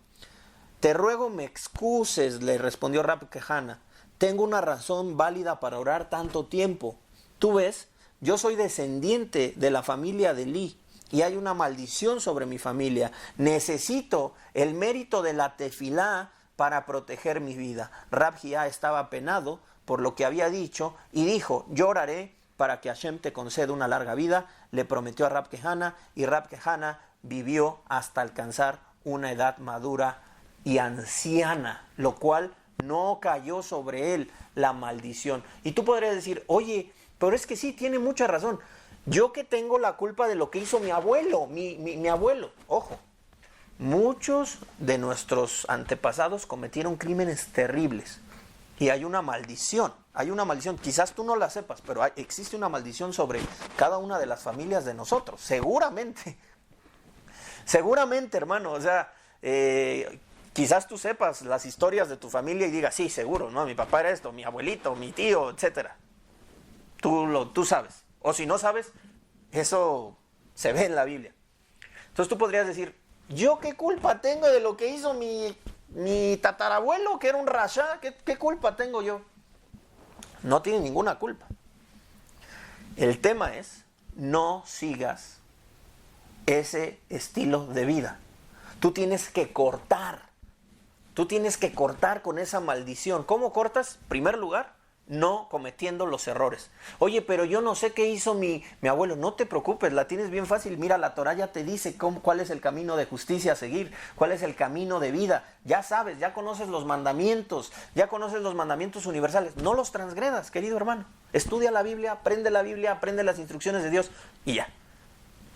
Te ruego me excuses, le respondió Rab Kahana. Tengo una razón válida para orar tanto tiempo. Tú ves, yo soy descendiente de la familia de Li y hay una maldición sobre mi familia. Necesito el mérito de la tefilá para proteger mi vida. Rab Hia estaba apenado por lo que había dicho y dijo: yo oraré para que Hashem te conceda una larga vida. Le prometió a Rab Kahana y Rab Kahana vivió hasta alcanzar una edad madura y anciana, lo cual no cayó sobre él la maldición. Y tú podrías decir: oye, pero es que sí, tiene mucha razón. Yo que tengo la culpa de lo que hizo mi abuelo, mi abuelo. Ojo, muchos de nuestros antepasados cometieron crímenes terribles. Y hay una maldición, quizás tú no la sepas, pero existe una maldición sobre cada una de las familias de nosotros, seguramente, hermano. O sea, quizás tú sepas las historias de tu familia y digas: sí, seguro, ¿no? Mi papá era esto, mi abuelito, mi tío, etcétera. Tú sabes. O si no sabes, eso se ve en la Biblia. Entonces tú podrías decir: ¿yo qué culpa tengo de lo que hizo mi tatarabuelo, que era un rasha? ¿Qué culpa tengo yo? No tienes ninguna culpa. El tema es: no sigas ese estilo de vida. Tú tienes que cortar con esa maldición. ¿Cómo cortas? En primer lugar, no cometiendo los errores. Oye, pero yo no sé qué hizo mi abuelo. No te preocupes, la tienes bien fácil. Mira, la Torá ya te dice cuál es el camino de justicia a seguir, cuál es el camino de vida. Ya sabes, ya conoces los mandamientos universales. No los transgredas, querido hermano. Estudia la Biblia, aprende las instrucciones de Dios y ya.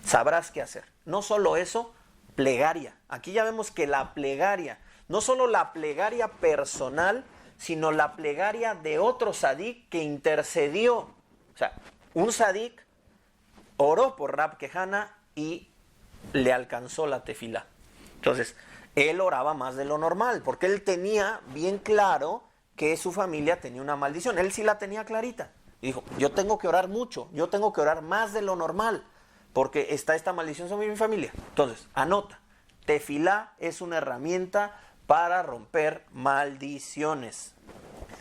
Sabrás qué hacer. No solo eso, plegaria. Aquí ya vemos que la plegaria, no solo la plegaria personal, sino la plegaria de otro sadik que intercedió. O sea, un sadik oró por Rab Kahana y le alcanzó la tefilá. Entonces, él oraba más de lo normal, porque él tenía bien claro que su familia tenía una maldición. Él sí la tenía clarita. Y dijo: yo tengo que orar mucho, yo tengo que orar más de lo normal, porque está esta maldición sobre mi familia. Entonces, anota, tefilá es una herramienta para romper maldiciones.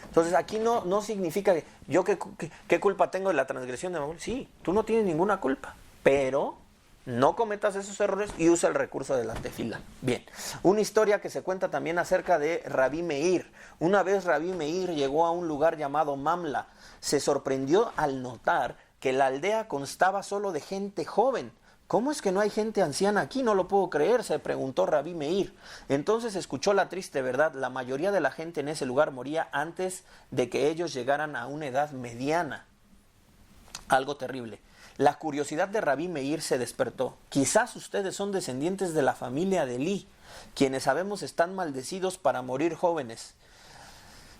Entonces aquí no significa que yo qué culpa tengo de la transgresión de mi abuelo. Sí, tú no tienes ninguna culpa, pero no cometas esos errores y usa el recurso de la tefila. Bien, una historia que se cuenta también acerca de Rabbi Meir. Una vez Rabbi Meir llegó a un lugar llamado Mamla. Se sorprendió al notar que la aldea constaba solo de gente joven. ¿Cómo es que no hay gente anciana aquí? No lo puedo creer, se preguntó Rabbi Meir. Entonces escuchó la triste verdad: la mayoría de la gente en ese lugar moría antes de que ellos llegaran a una edad mediana. Algo terrible. La curiosidad de Rabbi Meir se despertó. Quizás ustedes son descendientes de la familia de Li, quienes sabemos están maldecidos para morir jóvenes.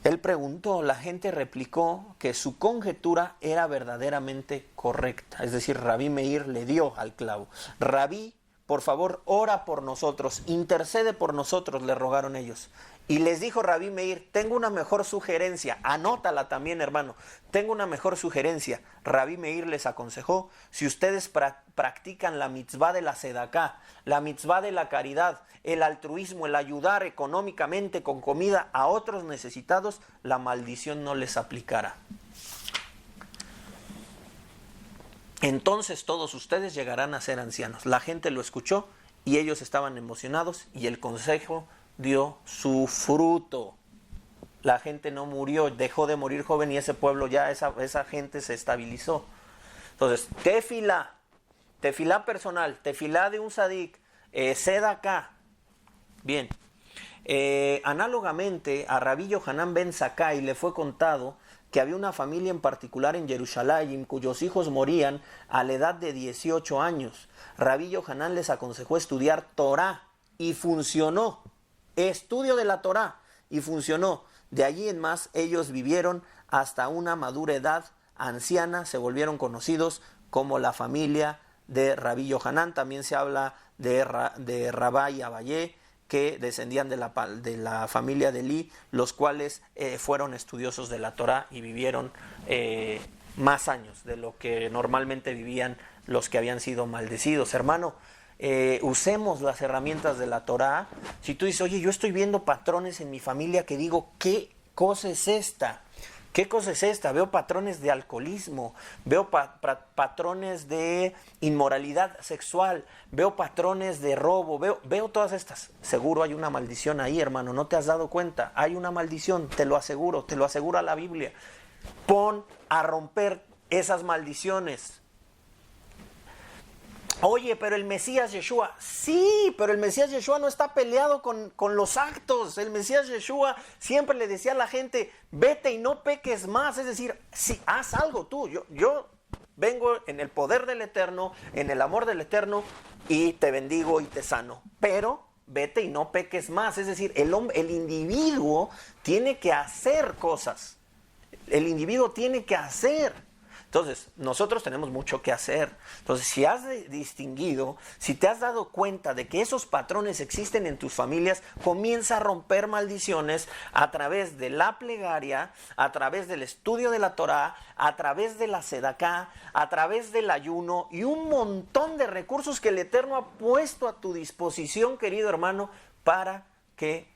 Él preguntó, la gente replicó que su conjetura era verdaderamente correcta. Es decir, Rabbi Meir le dio al clavo. Rabí por favor, ora por nosotros, intercede por nosotros, le rogaron ellos. Y les dijo Rabí Meir, tengo una mejor sugerencia, anótala también, hermano, tengo una mejor sugerencia. Rabí Meir les aconsejó, si ustedes practican la mitzvah de la sedaká, la mitzvah de la caridad, el altruismo, el ayudar económicamente con comida a otros necesitados, la maldición no les aplicará. Entonces todos ustedes llegarán a ser ancianos. La gente lo escuchó y ellos estaban emocionados y el consejo dio su fruto. La gente no murió, dejó de morir joven y ese pueblo ya, esa gente se estabilizó. Entonces, tefilá personal, tefilá de un sadik, sedaká. Bien, análogamente a Rabí Yohanan ben Zakkai le fue contado que había una familia en particular en Jerusalén cuyos hijos morían a la edad de 18 años. Rabí Yohanan les aconsejó estudiar Torah y funcionó. Estudio de la Torah y funcionó. De allí en más ellos vivieron hasta una madura edad anciana, se volvieron conocidos como la familia de Rabí Yohanan. También se habla de Rabá y Abayé, que descendían de la familia de Eli, los cuales fueron estudiosos de la Torah y vivieron más años de lo que normalmente vivían los que habían sido maldecidos. Hermano, usemos las herramientas de la Torah. Si tú dices, oye, yo estoy viendo patrones en mi familia que digo, ¿qué cosa es esta? ¿Qué cosa es esta? Veo patrones de alcoholismo, veo patrones de inmoralidad sexual, veo patrones de robo, veo todas estas. Seguro hay una maldición ahí, hermano, no te has dado cuenta. Hay una maldición, te lo asegura la Biblia. Pon a romper esas maldiciones. Oye, pero el Mesías Yeshua, sí, pero el Mesías Yeshua no está peleado con los actos. El Mesías Yeshua siempre le decía a la gente, vete y no peques más. Es decir, sí, haz algo tú. Yo vengo en el poder del Eterno, en el amor del Eterno, y te bendigo y te sano. Pero vete y no peques más. Es decir, el individuo tiene que hacer cosas. El individuo tiene que hacer. Entonces, nosotros tenemos mucho que hacer. Entonces, si has distinguido, si te has dado cuenta de que esos patrones existen en tus familias, comienza a romper maldiciones a través de la plegaria, a través del estudio de la Torah, a través de la sedaká, a través del ayuno y un montón de recursos que el Eterno ha puesto a tu disposición, querido hermano, para que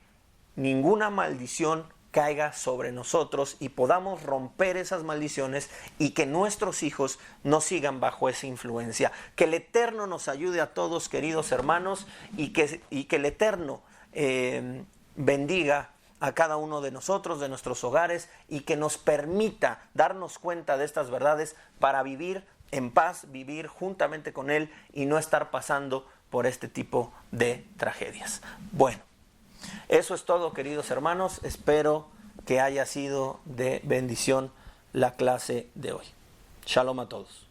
ninguna maldición caiga sobre nosotros y podamos romper esas maldiciones y que nuestros hijos no sigan bajo esa influencia. Que el Eterno nos ayude a todos, queridos hermanos, y que el Eterno bendiga a cada uno de nosotros, de nuestros hogares, y que nos permita darnos cuenta de estas verdades para vivir en paz, vivir juntamente con Él y no estar pasando por este tipo de tragedias. Bueno, eso es todo, queridos hermanos. Espero que haya sido de bendición la clase de hoy. Shalom a todos.